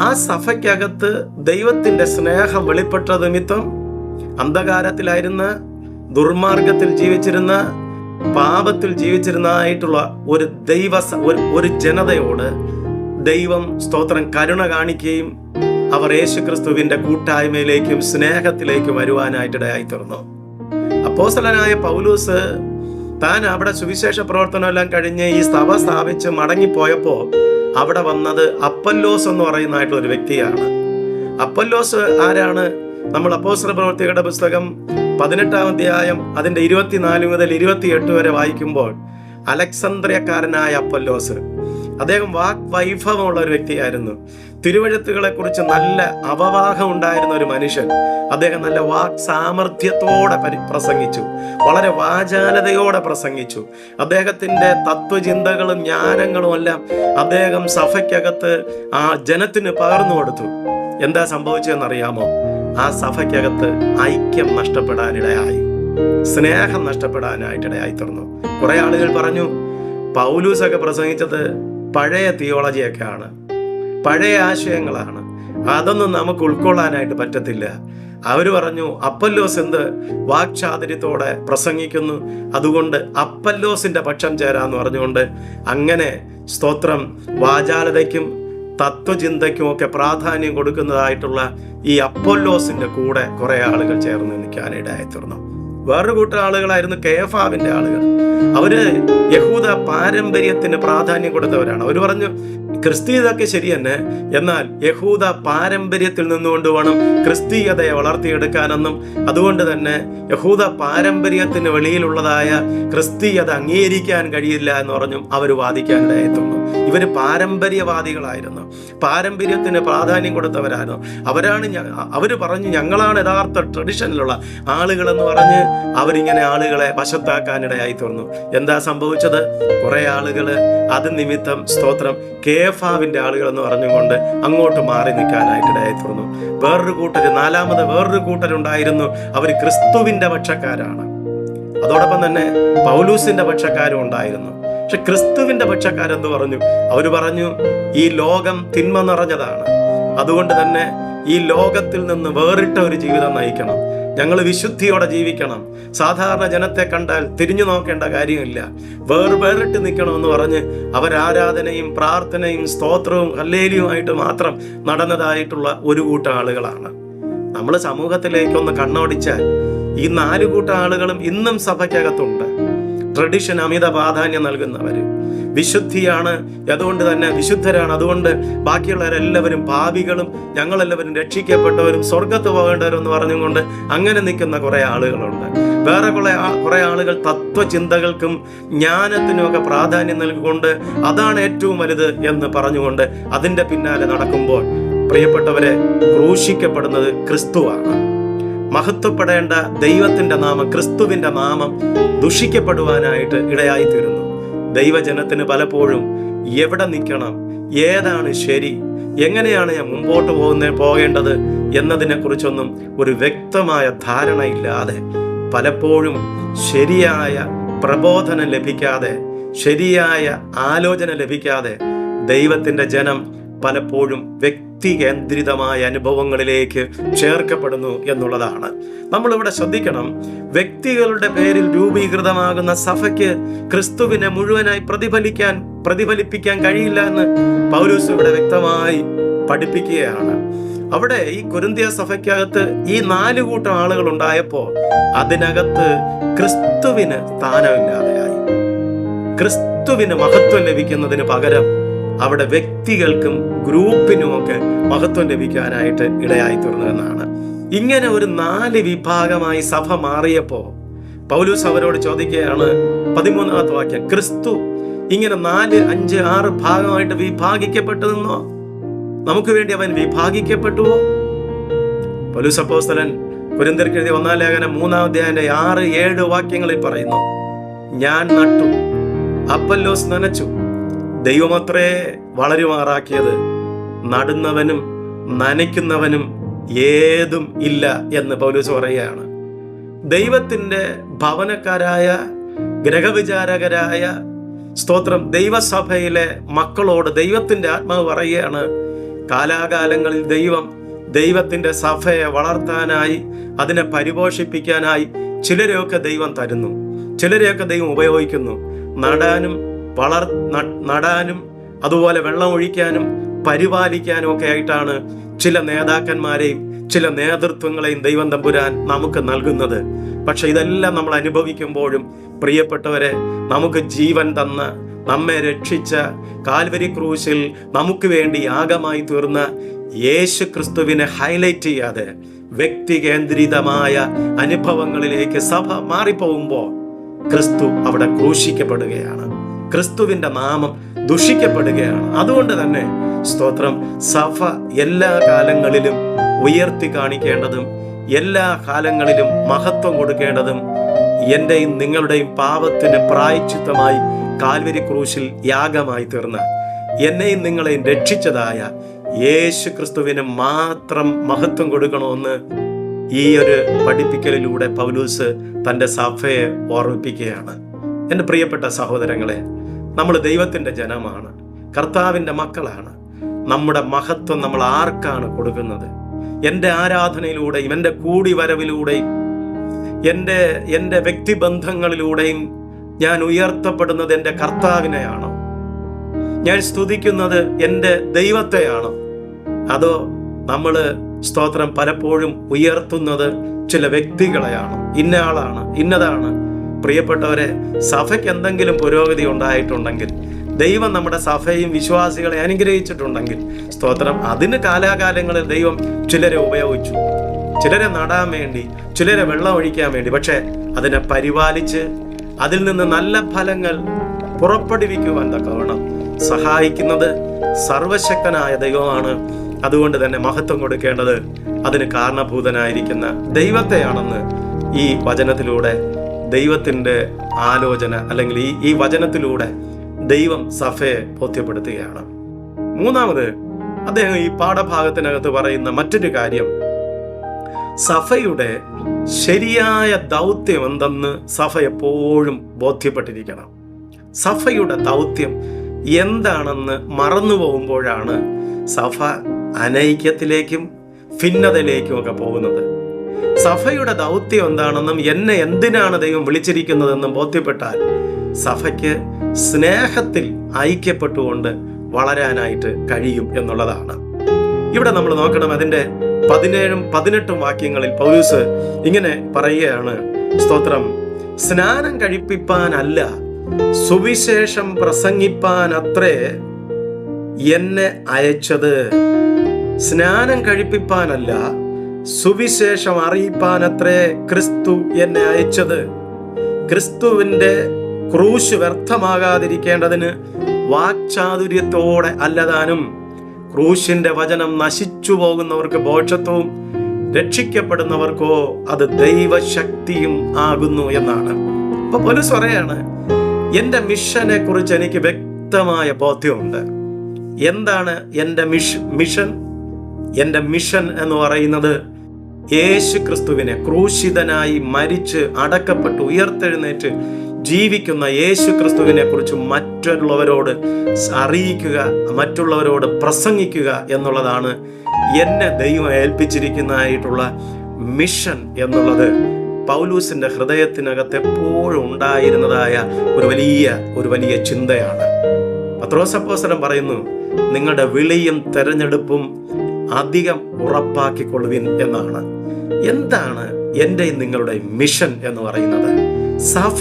ആ സഭയ്ക്കകത്ത് ദൈവത്തിന്റെ സ്നേഹം വെളിപ്പെട്ട നിമിത്തം അന്ധകാരത്തിലായിരുന്ന, ദുർമാർഗത്തിൽ ജീവിച്ചിരുന്ന, പാപത്തിൽ ജീവിച്ചിരുന്നതായിട്ടുള്ള ഒരു ജനതയോട് ദൈവം സ്തോത്രം കരുണ കാണിക്കുകയും അവർ യേശുക്രിസ്തുവിന്റെ കൂട്ടായ്മയിലേക്കും സ്നേഹത്തിലേക്കും വരുവാനായിട്ടിടയായി തീർന്നു. അപ്പോസ്തലനായ പൗലൂസ് താൻ അവിടെ സുവിശേഷ പ്രവർത്തനം എല്ലാം കഴിഞ്ഞ് ഈ സഭ സ്ഥാപിച്ച് മടങ്ങിപ്പോയപ്പോൾ അവിടെ വന്നത് അപ്പൊല്ലോസ് എന്ന് പറയുന്നതായിട്ടുള്ള ഒരു വ്യക്തിയാണ്. അപ്പൊല്ലോസ് ആരാണ്? നമ്മൾ അപ്പോസ്തല പ്രവൃത്തികളുടെ പുസ്തകം 18-ാം അധ്യായം അതിന്റെ 24 മുതൽ 28 വരെ വായിക്കുമ്പോൾ അലക്സാന്ദ്രിയക്കാരനായ അപ്പൊല്ലോസ്, അദ്ദേഹം വാഗ്വൈഭവമുള്ള ഒരു വ്യക്തിയായിരുന്നു. തിരുവഴുത്തുകളെ കുറിച്ച് നല്ല അവവാഹം ഉണ്ടായിരുന്ന ഒരു മനുഷ്യൻ. അദ്ദേഹം നല്ല വാക് സാമർഥ്യത്തോടെ പ്രസംഗിച്ചു, വളരെ വാചാലതയോടെ പ്രസംഗിച്ചു. അദ്ദേഹത്തിന്റെ തത്വചിന്തകളും ജ്ഞാനങ്ങളും എല്ലാം അദ്ദേഹം സഭയ്ക്കകത്ത് ആ ജനത്തിന് പകർന്നു കൊടുത്തു. എന്താ സംഭവിച്ചതെന്നറിയാമോ? ആ സഭയ്ക്കകത്ത് ഐക്യം നഷ്ടപ്പെടാനിടയായി, സ്നേഹം നഷ്ടപ്പെടാനായിട്ടിടയായി തീർന്നു. കുറെ ആളുകൾ പറഞ്ഞു, പൗലൂസൊക്കെ പ്രസംഗിച്ചത് പഴയ തിയോളജിയൊക്കെയാണ്, പഴയ ആശയങ്ങളാണ്, അതൊന്നും നമുക്ക് ഉൾക്കൊള്ളാനായിട്ട് പറ്റത്തില്ല. അവർ പറഞ്ഞു, അപ്പൊല്ലോസ് എന്ത് വാക്ചാതുര്യത്തോടെ പ്രസംഗിക്കുന്നു, അതുകൊണ്ട് അപ്പൊല്ലോസിന്റെ പക്ഷം ചേരാന്ന് പറഞ്ഞുകൊണ്ട് അങ്ങനെ സ്തോത്രം വാചാലതയ്ക്കും തത്വചിന്തയ്ക്കും ഒക്കെ പ്രാധാന്യം കൊടുക്കുന്നതായിട്ടുള്ള ഈ അപ്പൊല്ലോസിന്റെ കൂടെ കുറെ ആളുകൾ ചേർന്ന് നിൽക്കാനിടയായി തീർന്നു. വേറൊരു കൂട്ടം ആളുകളായിരുന്നു കേഫാവിന്റെ ആളുകൾ. അവര് യഹൂദ പാരമ്പര്യത്തിന് പ്രാധാന്യം കൊടുത്തവരാണ്. അവർ പറഞ്ഞു, ക്രിസ്തീയതയൊക്കെ ശരി തന്നെ, എന്നാൽ യഹൂദ പാരമ്പര്യത്തിൽ നിന്നുകൊണ്ട് വേണം ക്രിസ്തീയതയെ വളർത്തിയെടുക്കാനെന്നും അതുകൊണ്ട് തന്നെ യഹൂദ പാരമ്പര്യത്തിന് വെളിയിലുള്ളതായ ക്രിസ്തീയത അംഗീകരിക്കാൻ കഴിയില്ല എന്ന് പറഞ്ഞും അവർ വാദിക്കാനിടയായിത്തുന്നു. ഇവർ പാരമ്പര്യവാദികളായിരുന്നു, പാരമ്പര്യത്തിന് പ്രാധാന്യം കൊടുത്തവരായിരുന്നു. അവര് പറഞ്ഞു, ഞങ്ങളാണ് യഥാർത്ഥ ട്രഡീഷനിലുള്ള ആളുകളെന്ന് പറഞ്ഞ് അവരിങ്ങനെ ആളുകളെ വശത്താക്കാനിടയായി തീർന്നു. എന്താ സംഭവിച്ചത്? കുറെ ആളുകള് അത് നിമിത്തം സ്തോത്രം കേഫാവിന്റെ ആളുകൾ എന്ന് പറഞ്ഞുകൊണ്ട് അങ്ങോട്ട് മാറി നിൽക്കാനായിട്ടിടയായി തീർന്നു. വേറൊരു കൂട്ടരുണ്ടായിരുന്നു. അവർ ക്രിസ്തുവിന്റെ പക്ഷക്കാരാണ്. അതോടൊപ്പം തന്നെ പൗലൂസിന്റെ പക്ഷക്കാരും ഉണ്ടായിരുന്നു. പക്ഷെ ക്രിസ്തുവിന്റെ പക്ഷക്കാരെന്ന് പറഞ്ഞു, അവർ പറഞ്ഞു, ഈ ലോകം തിന്മ നിറഞ്ഞതാണ്, അതുകൊണ്ട് തന്നെ ഈ ലോകത്തിൽ നിന്ന് വേറിട്ട ഒരു ജീവിതം നയിക്കണം, ഞങ്ങൾ വിശുദ്ധിയോടെ ജീവിക്കണം, സാധാരണ ജനത്തെ കണ്ടാൽ തിരിഞ്ഞു നോക്കേണ്ട കാര്യമില്ല, വേറിട്ട് നിൽക്കണമെന്ന് പറഞ്ഞ് അവരാരാധനയും പ്രാർത്ഥനയും സ്തോത്രവും ഹല്ലേലൂയുമായിട്ട് മാത്രം നടന്നതായിട്ടുള്ള ഒരു കൂട്ടം ആളുകളാണ്. നമ്മൾ സമൂഹത്തിലേക്കൊന്ന് കണ്ണോടിച്ചാൽ ഈ 4 കൂട്ടം ആളുകളും ഇന്നും സഭയ്ക്കകത്തുണ്ട്. ട്രഡിഷൻ അമിത പ്രാധാന്യം നൽകുന്നവര്, വിശുദ്ധിയാണ്, അതുകൊണ്ട് തന്നെ വിശുദ്ധരാണ്, അതുകൊണ്ട് ബാക്കിയുള്ളവരെല്ലാവരും പാപികളും ഞങ്ങളെല്ലാവരും രക്ഷിക്കപ്പെട്ടവരും സ്വർഗത്ത് പോകേണ്ടവരും എന്ന് പറഞ്ഞുകൊണ്ട് അങ്ങനെ നിൽക്കുന്ന കുറെ ആളുകളുണ്ട്. വേറെ കുറെ ആളുകൾ തത്വചിന്തകൾക്കും ജ്ഞാനത്തിനും ഒക്കെ പ്രാധാന്യം നൽകിക്കൊണ്ട് അതാണ് ഏറ്റവും വലുത് എന്ന് പറഞ്ഞുകൊണ്ട് അതിൻ്റെ പിന്നാലെ നടക്കുമ്പോൾ പ്രിയപ്പെട്ടവരെ, ക്രൂശിക്കപ്പെടുന്നത് ക്രിസ്തുവാണ്. മഹത്വപ്പെടേണ്ട ദൈവത്തിൻ്റെ നാമം, ക്രിസ്തുവിൻ്റെ നാമം ദുഷിക്കപ്പെടുവാനായിട്ട് ഇടയായിത്തീരുന്നു. ദൈവജനത്തിന് പലപ്പോഴും എവിടെ നിൽക്കണം, ഏതാണ് ശരി, എങ്ങനെയാണ് ഞാൻ മുമ്പോട്ട് പോകേണ്ടത് എന്നതിനെക്കുറിച്ചൊന്നും ഒരു വ്യക്തമായ ധാരണയില്ലാതെ, പലപ്പോഴും ശരിയായ പ്രബോധനം ലഭിക്കാതെ, ശരിയായ ആലോചന ലഭിക്കാതെ ദൈവത്തിൻ്റെ ജനം പലപ്പോഴും വ്യക്തികേന്ദ്രിതമായ അനുഭവങ്ങളിലേക്ക് ചേർക്കപ്പെടുന്നു എന്നുള്ളതാണ്. നമ്മളിവിടെ ശ്രദ്ധിക്കണം. വ്യക്തികളുടെ പേരിൽ രൂപീകൃതമാകുന്ന സഭയ്ക്ക് ക്രിസ്തുവിനെ മുഴുവനായി പ്രതിഫലിപ്പിക്കാൻ കഴിയില്ല എന്ന് പൗലോസ് ഇവിടെ വ്യക്തമായി പഠിപ്പിക്കുകയാണ്. അവിടെ ഈ കൊരിന്ത്യ സഭയ്ക്കകത്ത് ഈ 4 കൂട്ടം ആളുകൾ ഉണ്ടായപ്പോൾ അതിനകത്ത് ക്രിസ്തുവിന് സ്ഥാനമില്ലാതെയായി. ക്രിസ്തുവിന് മഹത്വം ലഭിക്കുന്നതിന് പകരം അവിടെ വ്യക്തികൾക്കും ഗ്രൂപ്പിനുമൊക്കെ മഹത്വം ലഭിക്കാനായിട്ട് ഇടയായി തീർന്നു എന്നാണ്. ഇങ്ങനെ ഒരു 4 വിഭാഗമായി സഭ മാറിയപ്പോൾ പൗലോസ് അവരോട് ചോദിക്കുകയാണ്, 13ാമത്തെ വാക്യം, ക്രിസ്തു ഇങ്ങനെ 4, 5, 6 ഭാഗമായിട്ട് വിഭാഗിക്കപ്പെട്ടതെന്നോ? നമുക്ക് വേണ്ടി അവൻ വിഭാഗിക്കപ്പെട്ടുവോ? പൗലോസ് അപ്പോസ്തലൻ കൊരിന്ത്യർക്ക് എഴുതിയ 1-ാം ലേഖനം 3-ാം അധ്യായത്തിന്റെ 6, 7 വാക്യങ്ങളിൽ പറയുന്നു, ഞാൻ നട്ടു, അപ്പൊല്ലോസ് നനച്ചു, ദൈവമത്രേ വളരുമാറാക്കിയത്, നടുന്നവനും നനയ്ക്കുന്നവനും ഏതും ഇല്ല എന്ന് പൗലോസ് പറയുകയാണ്. ദൈവത്തിൻ്റെ ഭവനക്കാരായ, ഗ്രഹവിചാരകരായ, സ്തോത്രം, ദൈവസഭയിലെ മക്കളോട് ദൈവത്തിൻ്റെ ആത്മാവ് പറയുകയാണ്, കാലാകാലങ്ങളിൽ ദൈവത്തിൻ്റെ സഭയെ വളർത്താനായി, അതിനെ പരിപോഷിപ്പിക്കാനായി ചിലരെയൊക്കെ ദൈവം തരുന്നു, ചിലരെയൊക്കെ ദൈവം ഉപയോഗിക്കുന്നു. നടാനും അതുപോലെ വെള്ളം ഒഴിക്കാനും പരിപാലിക്കാനും ഒക്കെ ആയിട്ടാണ് ചില നേതാക്കന്മാരെയും ചില നേതൃത്വങ്ങളെയും ദൈവം തമ്പുരാൻ നമുക്ക് നൽകുന്നത്. പക്ഷെ ഇതെല്ലാം നമ്മൾ അനുഭവിക്കുമ്പോഴും പ്രിയപ്പെട്ടവരെ, നമുക്ക് ജീവൻ തന്ന, നമ്മെ രക്ഷിച്ച, കാൽവരി ക്രൂശിൽ നമുക്ക് വേണ്ടി യാഗമായി തീർന്ന യേശു ക്രിസ്തുവിനെ ഹൈലൈറ്റ് ചെയ്യാതെ വ്യക്തി കേന്ദ്രിതമായ അനുഭവങ്ങളിലേക്ക് സഭ മാറിപ്പോകുമ്പോൾ ക്രിസ്തു അവിടെ ക്രൂശിക്കപ്പെടുകയാണ്, ക്രിസ്തുവിൻ്റെ നാമം ദുഷിക്കപ്പെടുകയാണ്. അതുകൊണ്ട് തന്നെ സ്തോത്രം, സഭ എല്ലാ കാലങ്ങളിലും ഉയർത്തി കാണിക്കേണ്ടതും എല്ലാ കാലങ്ങളിലും മഹത്വം കൊടുക്കേണ്ടതും എൻ്റെയും നിങ്ങളുടെയും പാപത്തിന് പ്രായശ്ചിത്തമായി കാൽവരി ക്രൂശിൽ യാഗമായി തീർന്ന, എന്നെയും നിങ്ങളെയും രക്ഷിച്ചതായ യേശു ക്രിസ്തുവിന് മാത്രം മഹത്വം കൊടുക്കണമെന്ന് ഈ ഒരു പഠിപ്പിക്കലിലൂടെ പൗലോസ് തൻ്റെ സഭയെ ഓർമ്മിപ്പിക്കുകയാണ്. എൻ്റെ പ്രിയപ്പെട്ട സഹോദരങ്ങളെ, നമ്മൾ ദൈവത്തിൻ്റെ ജനമാണ്, കർത്താവിൻ്റെ മക്കളാണ്. നമ്മുടെ മഹത്വം നമ്മൾ ആർക്കാണ് കൊടുക്കുന്നത്? എൻ്റെ ആരാധനയിലൂടെയും എൻ്റെ കൂടിവരവിലൂടെയും എൻ്റെ വ്യക്തിബന്ധങ്ങളിലൂടെയും ഞാൻ ഉയർത്തപ്പെടുന്നത് എൻ്റെ കർത്താവിനെയാണോ? ഞാൻ സ്തുതിക്കുന്നത് എൻ്റെ ദൈവത്തെയാണോ? അതോ നമ്മൾ സ്തോത്രം പലപ്പോഴും ഉയർത്തുന്നത് ചില വ്യക്തികളെയാണോ? ഇന്ന ആളാണ്, ഇന്നതാണ്. പ്രിയപ്പെട്ടവരെ, സഭയ്ക്ക് എന്തെങ്കിലും പുരോഗതി ഉണ്ടായിട്ടുണ്ടെങ്കിൽ, ദൈവം നമ്മുടെ സഭയും വിശ്വാസികളെ അനുഗ്രഹിച്ചിട്ടുണ്ടെങ്കിൽ സ്തോത്രം, അതിന് കാലാകാലങ്ങളിൽ ദൈവം ചിലരെ ഉപയോഗിച്ചു, ചിലരെ നടാൻ വേണ്ടി, ചിലരെ വെള്ളം ഒഴിക്കാൻ വേണ്ടി. പക്ഷെ അതിനെ പരിപാലിച്ച് അതിൽ നിന്ന് നല്ല ഫലങ്ങൾ പുറപ്പെടുവിക്കുവാൻ തക്കവണ്ണം സഹായിക്കുന്നത് സർവശക്തനായ ദൈവമാണ്. അതുകൊണ്ട് തന്നെ മഹത്വം കൊടുക്കേണ്ടത് അതിന് കാരണഭൂതനായിരിക്കുന്ന ദൈവത്തെയാണെന്ന് ഈ വചനത്തിലൂടെ ദൈവത്തിൻ്റെ ആലോചന, അല്ലെങ്കിൽ ഈ വചനത്തിലൂടെ ദൈവം സഭയെ ബോധ്യപ്പെടുത്തുകയാണ്. മൂന്നാമത് അദ്ദേഹം ഈ പാഠഭാഗത്തിനകത്ത് പറയുന്ന മറ്റൊരു കാര്യം, സഭയുടെ ശരിയായ ദൗത്യം എന്തെന്ന് സഭ എപ്പോഴും ബോധ്യപ്പെട്ടിരിക്കണം. സഭയുടെ ദൗത്യം എന്താണെന്ന് മറന്നു പോകുമ്പോഴാണ് സഭ അനൈക്യത്തിലേക്കും ഭിന്നതയിലേക്കും ഒക്കെ പോകുന്നത്. സഭയുടെ ദൗത്യം എന്താണെന്നും എന്നെ എന്തിനാണ് ദൈവം വിളിച്ചിരിക്കുന്നതെന്നും ബോധ്യപ്പെട്ടാൽ സഭയ്ക്ക് സ്നേഹത്തിൽ ഐക്യപ്പെട്ടുകൊണ്ട് വളരാനായിട്ട് കഴിയും എന്നുള്ളതാണ്. ഇവിടെ നമ്മൾ നോക്കണം, അതിൻ്റെ 17ഉം 18ഉം വാക്യങ്ങളിൽ പൗലോസ് ഇങ്ങനെ പറയുകയാണ്, സ്തോത്രം, സ്നാനം കഴിപ്പിപ്പാനല്ല സുവിശേഷം പ്രസംഗിപ്പാനത്രേ എന്നെ അയച്ചത്. സ്നാനം കഴിപ്പിപ്പാനല്ല സുവിശേഷം അറിയിപ്പാനത്രേ ക്രിസ്തു എന്നെ അയച്ചത്. ക്രിസ്തുവിൻ്റെ ക്രൂശ് വ്യർത്ഥമാകാതിരിക്കേണ്ടതിന് വാക്ചാതുര്യത്തോടെ അല്ലതാനും ക്രൂശിന്റെ വചനം നശിച്ചു പോകുന്നവർക്ക് ബോഷത്വവും രക്ഷിക്കപ്പെടുന്നവർക്കോ അത് ദൈവശക്തിയും ആകുന്നു എന്നാണ്. അപ്പൊ പൗലോസ് പറയാണ്, എൻ്റെ മിഷനെ കുറിച്ച് എനിക്ക് വ്യക്തമായ ബോധ്യമുണ്ട്. എന്താണ് എൻ്റെ മിഷൻ? എൻ്റെ മിഷൻ എന്ന് പറയുന്നത് യേശു ക്രിസ്തുവിനെ, ക്രൂശിതനായി മരിച്ച് അടക്കപ്പെട്ട് ഉയർത്തെഴുന്നേറ്റ് ജീവിക്കുന്ന യേശു ക്രിസ്തുവിനെ കുറിച്ച് മറ്റുള്ളവരോട് അറിയിക്കുക, മറ്റുള്ളവരോട് പ്രസംഗിക്കുക എന്നുള്ളതാണ് എന്നെ ദൈവം ഏൽപ്പിച്ചിരിക്കുന്നതായിട്ടുള്ള മിഷൻ എന്നുള്ളത് പൗലൂസിന്റെ ഹൃദയത്തിനകത്ത് എപ്പോഴും ഉണ്ടായിരുന്നതായ ഒരു വലിയ ചിന്തയാണ്. പത്രോസ് അപ്പോസ്തലൻ പറയുന്നു, നിങ്ങളുടെ വിളിയും തെരഞ്ഞെടുപ്പും അധികം ഉറപ്പാക്കിക്കൊള്ളുവിൻ എന്നാണ്. എന്താണ് എൻ്റെ നിങ്ങളുടെ മിഷൻ എന്ന് പറയുന്നത്? സഭ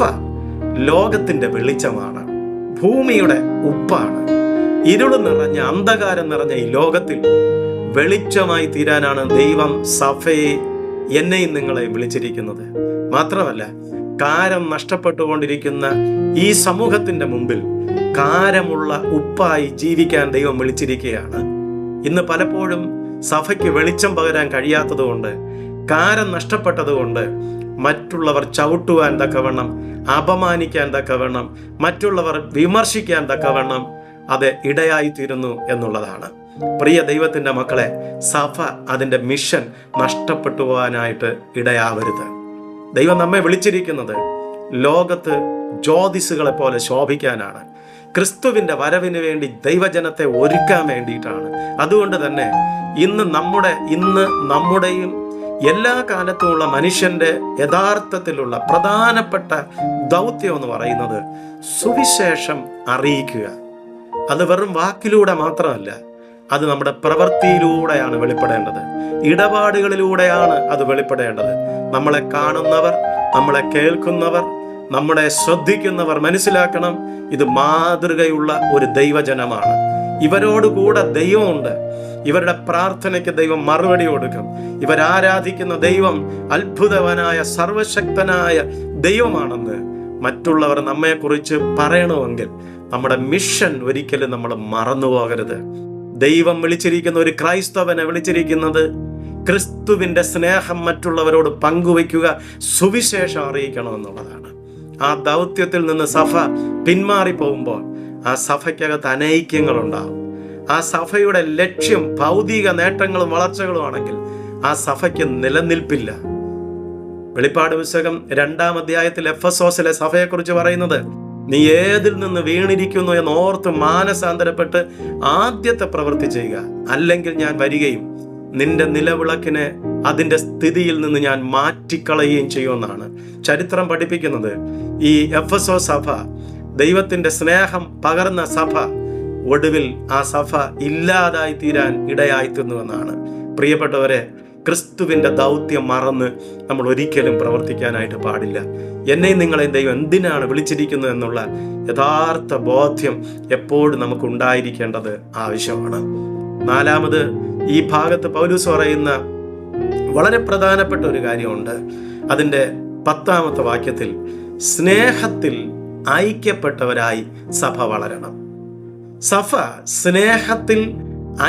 ലോകത്തിന്റെ വെളിച്ചമാണ്, ഭൂമിയുടെ ഉപ്പാണ്. ഇരുള് നിറഞ്ഞ, അന്ധകാരം നിറഞ്ഞ ഈ ലോകത്തിൽ വെളിച്ചമായി തീരാനാണ് ദൈവം സഭയെ, എന്നെയും നിങ്ങളെയും വിളിച്ചിരിക്കുന്നത്. മാത്രമല്ല, കാരം നഷ്ടപ്പെട്ടുകൊണ്ടിരിക്കുന്ന ഈ സമൂഹത്തിന്റെ മുമ്പിൽ കാരമുള്ള ഉപ്പായി ജീവിക്കാൻ ദൈവം വിളിച്ചിരിക്കുകയാണ്. ഇന്ന് പലപ്പോഴും സഭയ്ക്ക് വെളിച്ചം പകരാൻ കഴിയാത്തതുകൊണ്ട്, കാരം നഷ്ടപ്പെട്ടതുകൊണ്ട് മറ്റുള്ളവർ ചവിട്ടുവാൻ തക്കവണ്ണം, അപമാനിക്കാൻ തക്കവണ്ണം, മറ്റുള്ളവർ വിമർശിക്കാൻ തക്കവണ്ണം അത് ഇടയായിത്തീരുന്നു എന്നുള്ളതാണ്. പ്രിയ ദൈവത്തിന്റെ മക്കളെ, സഭ അതിൻ്റെ മിഷൻ നഷ്ടപ്പെട്ടു പോകാനായിട്ട് ഇടയാവരുത്. ദൈവം നമ്മെ വിളിച്ചിരിക്കുന്നത് ലോകത്ത് ജ്യോതിസുകളെ പോലെ ശോഭിക്കാനാണ്. ക്രിസ്തുവിന്റെ വരവിന് വേണ്ടി ദൈവജനത്തെ ഒരുക്കാൻ വേണ്ടിയിട്ടാണ്. അതുകൊണ്ട് തന്നെ ഇന്ന് നമ്മുടെയും എല്ലാ കാലത്തുമുള്ള മനുഷ്യന്റെ യഥാർത്ഥത്തിലുള്ള പ്രധാനപ്പെട്ട ദൗത്യം എന്ന് പറയുന്നത് സുവിശേഷം അറിയിക്കുക. അത് വെറും വാക്കിലൂടെ മാത്രമല്ല, അത് നമ്മുടെ പ്രവൃത്തിയിലൂടെയാണ് വെളിപ്പെടേണ്ടത്, ഇടപാടുകളിലൂടെയാണ് അത് വെളിപ്പെടേണ്ടത്. നമ്മളെ കാണുന്നവർ, നമ്മളെ കേൾക്കുന്നവർ, നമ്മളെ ശ്രദ്ധിക്കുന്നവർ മനസ്സിലാക്കണം, ഇത് മാതൃകയുള്ള ഒരു ദൈവജനമാണ്. ഇവരോടുകൂടെ ദൈവമുണ്ട്. ഇവരുടെ പ്രാർത്ഥനയ്ക്ക് ദൈവം മറുപടി കൊടുക്കും. ഇവരാരാധിക്കുന്ന ദൈവം അത്ഭുതവനായ സർവശക്തനായ ദൈവമാണെന്ന് മറ്റുള്ളവർ നമ്മെക്കുറിച്ച് പറയണമെങ്കിൽ നമ്മുടെ മിഷൻ ഒരിക്കലും നമ്മൾ മറന്നു പോകരുത്. ദൈവം വിളിച്ചിരിക്കുന്ന ഒരു ക്രൈസ്തവനെ വിളിച്ചിരിക്കുന്നത് ക്രിസ്തുവിന്റെ സ്നേഹം മറ്റുള്ളവരോട് പങ്കുവയ്ക്കുക, സുവിശേഷം അറിയിക്കണമെന്നുള്ളതാണ്. ആ ദൗത്യത്തിൽ നിന്ന് സഭ പിന്മാറിപ്പോകുമ്പോൾ ആ സഭയ്ക്കകത്ത് അനൈക്യങ്ങളുണ്ടാകും. ആ സഭയുടെ ലക്ഷ്യം ഭൗതിക നേട്ടങ്ങളും വളർച്ചകളും ആണെങ്കിൽ ആ സഭയ്ക്ക് നിലനിൽപ്പില്ല. വെളിപ്പാട് പുസ്തകം 2-ാം അധ്യായത്തിൽ എഫെസോസിലെ സഭയെക്കുറിച്ച് പറയുന്നത്, നീ ഏതിൽ നിന്ന് വീണിരിക്കുന്നു എന്ന് ഓർത്ത് മാനസാന്തരപ്പെട്ട് ആദ്യത്തെ പ്രവൃത്തി ചെയ്യുക, അല്ലെങ്കിൽ ഞാൻ വരികയും നിന്റെ നിലവിളക്കിനെ അതിൻ്റെ സ്ഥിതിയിൽ നിന്ന് ഞാൻ മാറ്റിക്കളയുകയും ചെയ്യുമെന്നാണ് ചരിത്രം പഠിപ്പിക്കുന്നത്. ഈ എഫെസോ സഭ, ദൈവത്തിൻ്റെ സ്നേഹം പകർന്ന സഭ, ഒടുവിൽ ആ സഭ ഇല്ലാതായി തീരാൻ ഇടയായിത്തീർന്നുവെന്നാണ്. പ്രിയപ്പെട്ടവരെ, ക്രിസ്തുവിൻ്റെ ദൗത്യം മറന്ന് നമ്മൾ ഒരിക്കലും പ്രവർത്തിക്കാനായിട്ട് പാടില്ല. എന്നെയും നിങ്ങളെയും ദൈവം എന്തിനാണ് വിളിച്ചിരിക്കുന്നത് എന്നുള്ള യഥാർത്ഥ ബോധ്യം എപ്പോഴും നമുക്ക് ഉണ്ടായിരിക്കേണ്ടത് ആവശ്യമാണ്. 4-ാമത് ഈ ഭാഗത്ത് പൗലോസ് പറയുന്ന വളരെ പ്രധാനപ്പെട്ട ഒരു കാര്യമുണ്ട്. അതിൻ്റെ 10-ാമത്തെ വാക്യത്തിൽ, സ്നേഹത്തിൽ ഐക്യപ്പെട്ടവരായി സഭ വളരണം. സഭ സ്നേഹത്തിൽ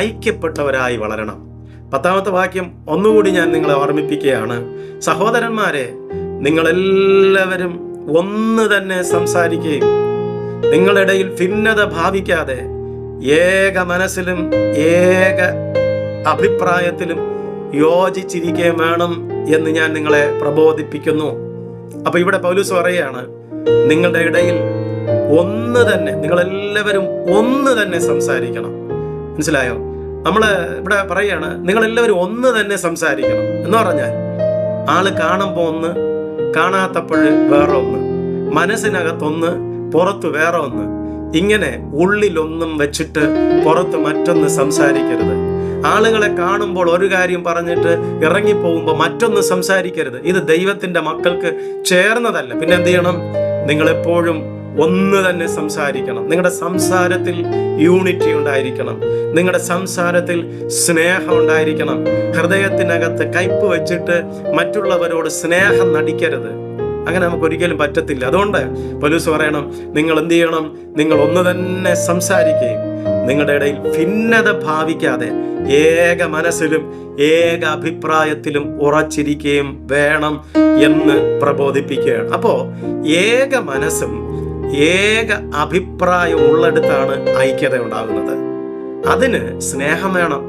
ഐക്യപ്പെട്ടവരായി വളരണം. 10-ാമത്തെ വാക്യം ഒന്നുകൂടി ഞാൻ നിങ്ങളെ ഓർമ്മിപ്പിക്കുകയാണ്. സഹോദരന്മാരെ, നിങ്ങളെല്ലാവരും ഒന്ന് തന്നെ സംസാരിക്കുകയും നിങ്ങളിടയിൽ ഭിന്നത ഭാവിക്കാതെ ഏക മനസ്സിലും ഏക അഭിപ്രായത്തിലും യോജിച്ചിരിക്കുകയും വേണം എന്ന് ഞാൻ നിങ്ങളെ പ്രബോധിപ്പിക്കുന്നു. അപ്പൊ ഇവിടെ പൗലോസ് പറയുകയാണ്, നിങ്ങളുടെ ഇടയിൽ ഒന്ന് തന്നെ, നിങ്ങളെല്ലാവരും ഒന്ന് തന്നെ സംസാരിക്കണം. മനസ്സിലായോ? നമ്മള് ഇവിടെ പറയാണ്, നിങ്ങളെല്ലാവരും ഒന്ന് തന്നെ സംസാരിക്കണം എന്ന് പറഞ്ഞാൽ, ആള് കാണുമ്പോൾ ഒന്ന്, കാണാത്തപ്പോൾ വേറെ ഒന്ന്, മനസ്സിനകത്തൊന്ന്, പുറത്ത് വേറെ ഒന്ന്, ഇങ്ങനെ ഉള്ളിലൊന്നും വെച്ചിട്ട് പുറത്ത് മറ്റൊന്ന് സംസാരിക്കരുത്. ആളുകളെ കാണുമ്പോൾ ഒരു കാര്യം പറഞ്ഞിട്ട് ഇറങ്ങിപ്പോകുമ്പോൾ മറ്റൊന്ന് സംസാരിക്കരുത്. ഇത് ദൈവത്തിന്റെ മക്കൾക്ക് ചേർന്നതല്ല. പിന്നെ എന്ത് ചെയ്യണം? നിങ്ങളെപ്പോഴും ഒന്ന് തന്നെ സംസാരിക്കണം. നിങ്ങളുടെ സംസാരത്തിൽ യൂണിറ്റി ഉണ്ടായിരിക്കണം. നിങ്ങളുടെ സംസാരത്തിൽ സ്നേഹം ഉണ്ടായിരിക്കണം. ഹൃദയത്തിനകത്ത് കയ്പ് വെച്ചിട്ട് മറ്റുള്ളവരോട് സ്നേഹം നടിക്കരുത്. അങ്ങനെ നമുക്ക് ഒരിക്കലും പറ്റത്തില്ല. അതുകൊണ്ട് പൗലോസ് പറയണം, നിങ്ങൾ എന്ത് ചെയ്യണം? നിങ്ങൾ ഒന്ന് തന്നെ സംസാരിക്കുകയും നിങ്ങളുടെ ഇടയിൽ ഭിന്നത ഭാവിക്കാതെ ഏക മനസ്സിലും ഏക അഭിപ്രായത്തിലും ഉറച്ചിരിക്കുകയും വേണം എന്ന് പ്രബോധിപ്പിക്കുകയാണ്. അപ്പോൾ ഏക മനസ്സും ഏക അഭിപ്രായം ഉള്ളിടത്താണ് ഐക്യത ഉണ്ടാകുന്നത്. അതിന് സ്നേഹം വേണം.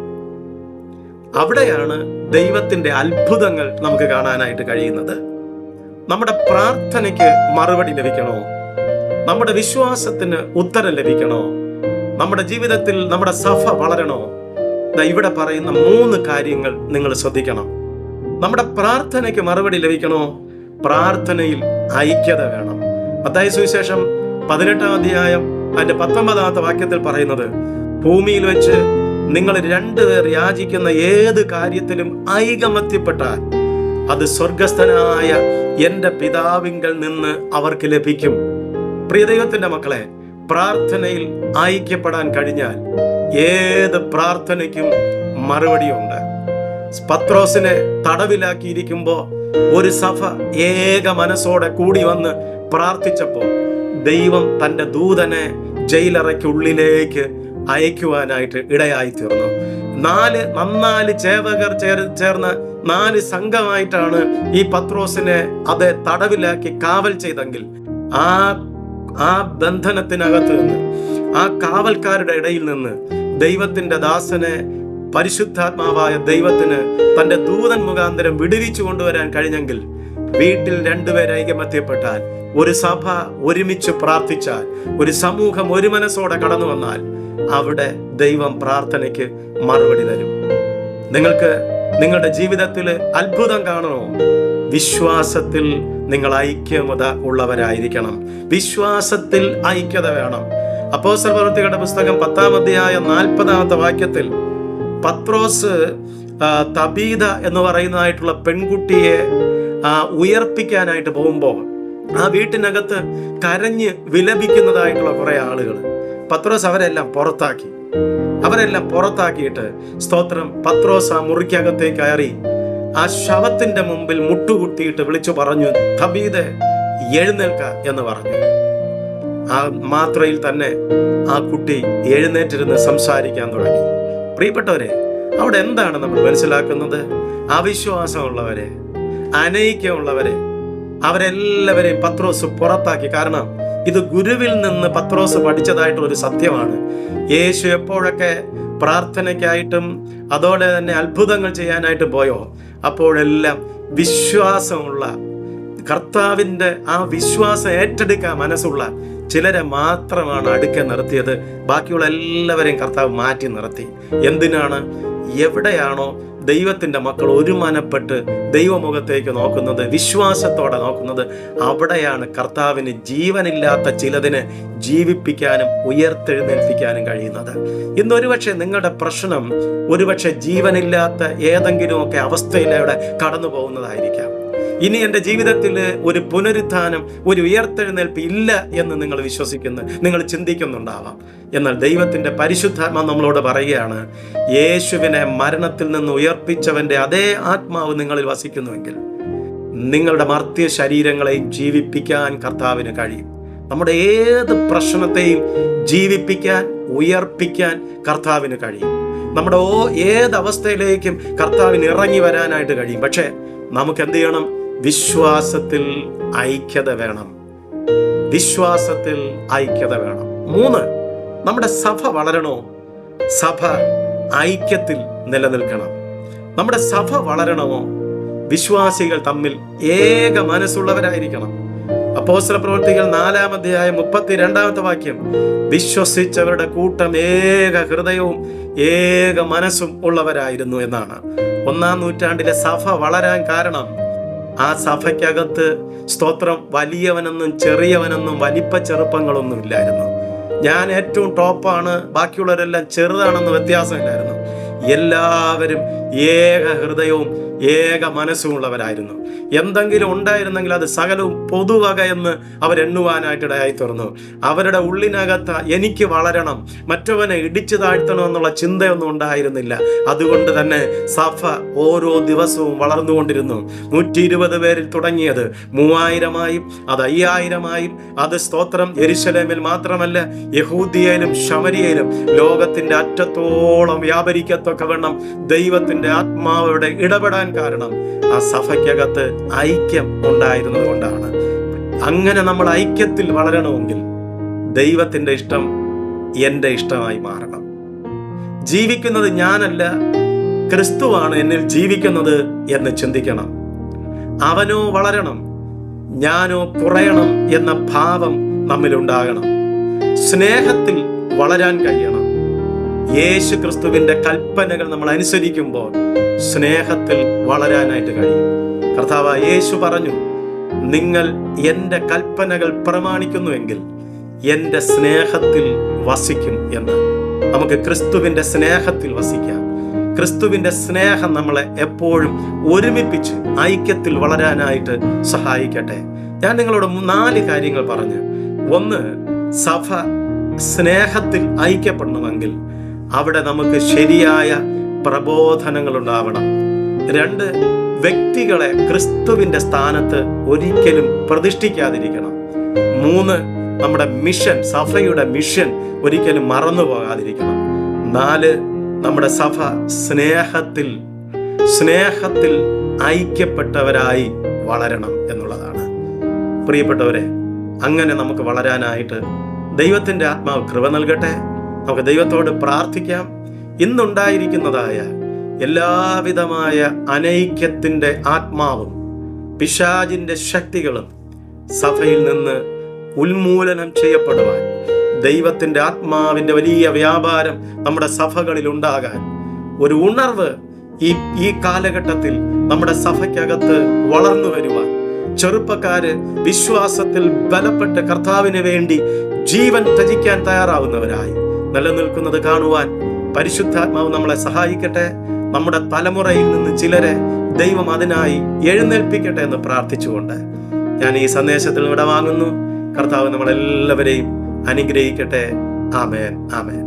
അവിടെയാണ് ദൈവത്തിന്റെ അത്ഭുതങ്ങൾ നമുക്ക് കാണാനായിട്ട് കഴിയുന്നത്. നമ്മുടെ പ്രാർത്ഥനയ്ക്ക് മറുപടി ലഭിക്കണോ? നമ്മുടെ വിശ്വാസത്തിന് ഉത്തരം ലഭിക്കണോ? നമ്മുടെ ജീവിതത്തിൽ നമ്മുടെ സഭ വളരണോ? ഇവിടെ പറയുന്ന 3 കാര്യങ്ങൾ നിങ്ങൾ ശ്രദ്ധിക്കണം. നമ്മുടെ പ്രാർത്ഥനയ്ക്ക് മറുപടി ലഭിക്കണോ? പ്രാർത്ഥനയിൽ ഐക്യത വേണം. മത്തായി സുവിശേഷം 18-ാം അധ്യായം അതിന്റെ 19-ാമത്തെ വാക്യത്തിൽ പറയുന്നത്, ഭൂമിയിൽ വെച്ച് നിങ്ങൾ 2 പേർ യാചിക്കുന്ന ഏത് കാര്യത്തിലും ഐകമത്യപ്പെട്ടാൽ അത് സ്വർഗസ്ഥനായ എന്റെ പിതാവിങ്കൽ നിന്ന് അവർക്ക് ലഭിക്കും. പ്രിയ ദൈവത്തിന്റെ മക്കളെ, പ്രാർത്ഥനയിൽ ഐക്യപ്പെടാൻ കഴിഞ്ഞാൽ ഏത് പ്രാർത്ഥനയ്ക്കും മറുപടിയുണ്ട്. പത്രോസിനെ തടവിലാക്കിയിരിക്കുമ്പോൾ ഒരു സഭ ഏക മനസ്സോടെ കൂടി വന്ന് പ്രാർത്ഥിച്ചപ്പോൾ ദൈവം തന്റെ ദൂതനെ ജയിലറയ്ക്കുള്ളിലേക്ക് അയക്കുവാനായിട്ട് ഇടയായി തീർന്നു. 4 ചേവകർ ചേർന്ന് 4 സംഘമായിട്ടാണ് ഈ പത്രോസിനെ അത് തടവിലാക്കി കാവൽ ചെയ്തെങ്കിൽ ആ ബന്ധനത്തിനകത്ത് നിന്ന്, ആ കാവൽക്കാരുടെ ഇടയിൽ നിന്ന് ദൈവത്തിന്റെ ദാസനെ പരിശുദ്ധാത്മാവായ ദൈവത്തിന് തന്റെ ദൂതൻ മുഖാന്തരം വിടുവിച്ചു കൊണ്ടുവരാൻ കഴിഞ്ഞെങ്കിൽ, വീട്ടിൽ 2 പേർ ഐകമത്യപ്പെട്ടാൽ, ഒരു സഭ ഒരുമിച്ച് പ്രാർത്ഥിച്ചാൽ, ഒരു സമൂഹം ഒരു മനസ്സോടെ കടന്നു വന്നാൽ അവിടെ ദൈവം പ്രാർത്ഥനയ്ക്ക് മറുപടി തരും. നിങ്ങൾക്ക് നിങ്ങളുടെ ജീവിതത്തിൽ അത്ഭുതം കാണണോ? വിശ്വാസത്തിൽ നിങ്ങൾ ഐക്യമത ഉള്ളവരായിരിക്കണം. വിശ്വാസത്തിൽ ഐക്യത വേണം. അപ്പോസ്തല പ്രവൃത്തികളുടെ പുസ്തകം 10-ാം അധ്യായം 40-ാമത്തെ വാക്യത്തിൽ പത്രോസ് തബീത എന്ന് പറയുന്നതായിട്ടുള്ള പെൺകുട്ടിയെ ഉയർപ്പിക്കാനായിട്ട് പോകുമ്പോൾ ആ വീട്ടിനകത്ത് കരഞ്ഞ് വിലപിക്കുന്നതായിട്ടുള്ള കുറെ ആളുകൾ, പത്രോസ് അവരെല്ലാം പുറത്താക്കിയിട്ട് സ്തോത്രം, പത്രോസ് ആ മുറിക്കകത്തേക്ക് കയറി ആ ശവത്തിന്റെ മുമ്പിൽ മുട്ടുകുത്തിയിട്ട് വിളിച്ചു പറഞ്ഞു, തബീതെ എഴുന്നേൽക്ക എന്ന് പറഞ്ഞു. ആ മാത്രയിൽ തന്നെ ആ കുട്ടി എഴുന്നേറ്റിരുന്ന് സംസാരിക്കാൻ തുടങ്ങി. പ്രിയപ്പെട്ടവരെ, അവിടെ എന്താണ് നമ്മൾ മനസ്സിലാക്കുന്നത്? അവിശ്വാസമുള്ളവരെ, അനൈക്യമുള്ളവരെ, അവരെല്ലാവരെയും പത്രോസ് പുറത്താക്കി. കാരണം ഇത് ഗുരുവിൽ നിന്ന് പത്രോസ് പഠിച്ചതായിട്ടുള്ള ഒരു സത്യമാണ്. യേശു എപ്പോഴൊക്കെ പ്രാർത്ഥനയ്ക്കായിട്ടും അതോടെ തന്നെ അത്ഭുതങ്ങൾ ചെയ്യാനായിട്ട് പോയോ, അപ്പോഴെല്ലാം വിശ്വാസമുള്ള, കർത്താവിൻ്റെ ആ വിശ്വാസം ഏറ്റെടുക്കാൻ മനസ്സുള്ള ചിലരെ മാത്രമാണ് അടുക്കെ നിർത്തിയത്. ബാക്കിയുള്ള എല്ലാവരെയും കർത്താവ് മാറ്റി നിർത്തി. എന്തിനാണ്? എവിടെയാണോ ദൈവത്തിൻ്റെ മക്കൾ ഒരുമനപ്പെട്ട് ദൈവമുഖത്തേക്ക് നോക്കുന്നത്, വിശ്വാസത്തോടെ നോക്കുന്നത്, അവിടെയാണ് കർത്താവിന് ജീവനില്ലാത്ത ചിലതിനെ ജീവിപ്പിക്കാനും ഉയർത്തെഴുന്നേൽപ്പിക്കാനും കഴിയുന്നത്. ഇന്നൊരുപക്ഷെ നിങ്ങളുടെ പ്രശ്നം ഒരുപക്ഷെ ജീവനില്ലാത്ത ഏതെങ്കിലുമൊക്കെ അവസ്ഥയിലൂടെ കടന്നു പോകുന്നതായിരിക്കാം. ഇനി എൻ്റെ ജീവിതത്തിൽ ഒരു പുനരുത്ഥാനം, ഒരു ഉയർത്തെഴുന്നേൽപ്പ് ഇല്ല എന്ന് നിങ്ങൾ നിങ്ങൾ ചിന്തിക്കുന്നുണ്ടാവാം. എന്നാൽ ദൈവത്തിൻ്റെ പരിശുദ്ധാത്മ നമ്മളോട് പറയുകയാണ്, യേശുവിനെ മരണത്തിൽ നിന്ന് ഉയർപ്പിച്ചവൻ്റെ അതേ ആത്മാവ് നിങ്ങളിൽ വസിക്കുന്നുവെങ്കിൽ നിങ്ങളുടെ മർത്യ ശരീരങ്ങളെയും ജീവിപ്പിക്കാൻ കർത്താവിന് കഴിയും. നമ്മുടെ ഏത് പ്രശ്നത്തെയും ജീവിപ്പിക്കാൻ, ഉയർപ്പിക്കാൻ കർത്താവിന് കഴിയും. നമ്മുടെ ഏത് അവസ്ഥയിലേക്കും കർത്താവിന് ഇറങ്ങി വരാനായിട്ട് കഴിയും. പക്ഷേ നമുക്ക് എന്ത് ചെയ്യണം? വിശ്വാസത്തിൽ ഐക്യത വേണം. വിശ്വാസത്തിൽ ഐക്യത വേണം. 3, നമ്മുടെ സഭ വളരണോ? സഭ ഐക്യത്തിൽ നിലനിൽക്കണം. നമ്മുടെ സഭ വളരണമോ? വിശ്വാസികൾ തമ്മിൽ ഏക മനസ്സുള്ളവരായിരിക്കണം. അപ്പോസ്തല പ്രവൃത്തികൾ 4-ാം അധ്യായം 32-ാമത്തെ വാക്യം, വിശ്വസിച്ചവരുടെ കൂട്ടം ഏക ഹൃദയവും ഏക മനസ്സും ഉള്ളവരായിരുന്നു എന്നാണ്. 1-ാം നൂറ്റാണ്ടിലെ സഭ വളരാൻ കാരണം ആ സഭയ്ക്കകത്ത് സ്തോത്രം വലിയവനെന്നും ചെറിയവനെന്നും വലിപ്പ ചെറുപ്പങ്ങളൊന്നും ഇല്ലായിരുന്നു. ഞാൻ ഏറ്റവും ടോപ്പാണ്, ബാക്കിയുള്ളവരെല്ലാം ചെറുതാണെന്ന് വ്യത്യാസമില്ലായിരുന്നു. എല്ലാവരും ഏക ഹൃദയവും ഏക മനസ്സുമുള്ളവരായിരുന്നു. എന്തെങ്കിലും ഉണ്ടായിരുന്നെങ്കിൽ അത് സകലവും പൊതുവക എന്ന് അവരെണ്ണുവാനായിട്ടിടയായി തീർന്നു. അവരുടെ ഉള്ളിനകത്ത് എനിക്ക് വളരണം, മറ്റവനെ ഇടിച്ചു താഴ്ത്തണം എന്നുള്ള ചിന്തയൊന്നും ഉണ്ടായിരുന്നില്ല. അതുകൊണ്ട് തന്നെ സഭ ഓരോ ദിവസവും വളർന്നുകൊണ്ടിരുന്നു. 120 പേരിൽ തുടങ്ങിയത് 3000-ആയും അത് 5000-ആയും അത് സ്തോത്രം യെരുശലേമിൽ മാത്രമല്ല യഹൂദിയയിലും ശമരിയയിലും ലോകത്തിന്റെ അറ്റത്തോളം വ്യാപരിക്കത്തക്കവണ്ണം ദൈവത്തിന്റെ ആത്മാവയുടെ ഇടപെടാൻ കാരണം ആ സഭയ്ക്കകത്ത് ഐക്യം ഉണ്ടായിരുന്നത് കൊണ്ടാണ്. അങ്ങനെ നമ്മൾ ഐക്യത്തിൽ വളരണമെങ്കിൽ ദൈവത്തിന്റെ ഇഷ്ടം എൻ്റെ ഇഷ്ടമായി മാറണം. ജീവിക്കുന്നത് ഞാനല്ല, ക്രിസ്തുവാണ് എന്നിൽ ജീവിക്കുന്നത് എന്ന് ചിന്തിക്കണം. അവനോ വളരണം, ഞാനോ കുറയണം എന്ന ഭാവം നമ്മിലുണ്ടാകണം. സ്നേഹത്തിൽ വളരാൻ കഴിയണം. യേശു ക്രിസ്തുവിന്റെ കൽപ്പനകൾ നമ്മൾ അനുസരിക്കുമ്പോൾ സ്നേഹത്തിൽ വളരാനായിട്ട് കഴിയും. കർത്താവ് യേശു പറഞ്ഞു, നിങ്ങൾ എൻ്റെ കൽപ്പനകൾ പ്രമാണിക്കുന്നുവെങ്കിൽ എൻ്റെ സ്നേഹത്തിൽ വസിക്കും എന്ന്. നമുക്ക് ക്രിസ്തുവിന്റെ സ്നേഹത്തിൽ വസിക്കാം. ക്രിസ്തുവിന്റെ സ്നേഹം നമ്മളെ എപ്പോഴും ഒരുമിപ്പിച്ച് ഐക്യത്തിൽ വളരാനായിട്ട് സഹായിക്കട്ടെ. ഞാൻ നിങ്ങളോട് 4 കാര്യങ്ങൾ പറഞ്ഞു. 1, സഭ സ്നേഹത്തിൽ ഐക്യപ്പെടണമെങ്കിൽ അവിടെ നമുക്ക് ശരിയായ പ്രബോധനങ്ങൾ ഉണ്ടാവണം. 2, വ്യക്തികളെ ക്രിസ്തുവിന്റെ സ്ഥാനത്ത് ഒരിക്കലും പ്രതിഷ്ഠിക്കാതിരിക്കണം. 3, നമ്മുടെ മിഷൻ, സഭയുടെ മിഷൻ ഒരിക്കലും മറന്നു പോകാതിരിക്കണം. 4, നമ്മുടെ സഭ സ്നേഹത്തിൽ ഐക്യപ്പെട്ടവരായി വളരണം എന്നുള്ളതാണ്. പ്രിയപ്പെട്ടവരെ, അങ്ങനെ നമുക്ക് വളരാനായിട്ട് ദൈവത്തിന്റെ ആത്മാവ് കൃപ നൽകട്ടെ. നമുക്ക് ദൈവത്തോട് പ്രാർത്ഥിക്കാം. ഇന്നുണ്ടായിരിക്കുന്നതായ എല്ലാവിധമായ അനൈക്യത്തിന്റെ ആത്മാവും പിശാചിന്റെ ശക്തികളും സഭയിൽ നിന്ന് ഉന്മൂലനം ചെയ്യപ്പെടുവാൻ, ദൈവത്തിന്റെ ആത്മാവിന്റെ വലിയ വ്യാപാരം നമ്മുടെ സഭകളിൽ ഉണ്ടാകാൻ, ഒരു ഉണർവ് ഈ കാലഘട്ടത്തിൽ നമ്മുടെ സഭയ്ക്കകത്ത് വളർന്നു വരുവാൻ, ചെറുപ്പക്കാര് വിശ്വാസത്തിൽ ബലപ്പെട്ട് കർത്താവിന് വേണ്ടി ജീവൻ ത്യജിക്കാൻ തയ്യാറാവുന്നവരായി നിലനിൽക്കുന്നത് കാണുവാൻ പരിശുദ്ധാത്മാവ് നമ്മളെ സഹായിക്കട്ടെ. നമ്മുടെ തലമുറയിൽ നിന്ന് ചിലരെ ദൈവം അതിനായി എഴുന്നേൽപ്പിക്കട്ടെ എന്ന് പ്രാർത്ഥിച്ചുകൊണ്ട് ഞാൻ ഈ സന്ദേശത്തിൽ വിടവാങ്ങുന്നു. കർത്താവ് നമ്മളെല്ലാവരെയും അനുഗ്രഹിക്കട്ടെ. ആമേൻ, ആമേൻ.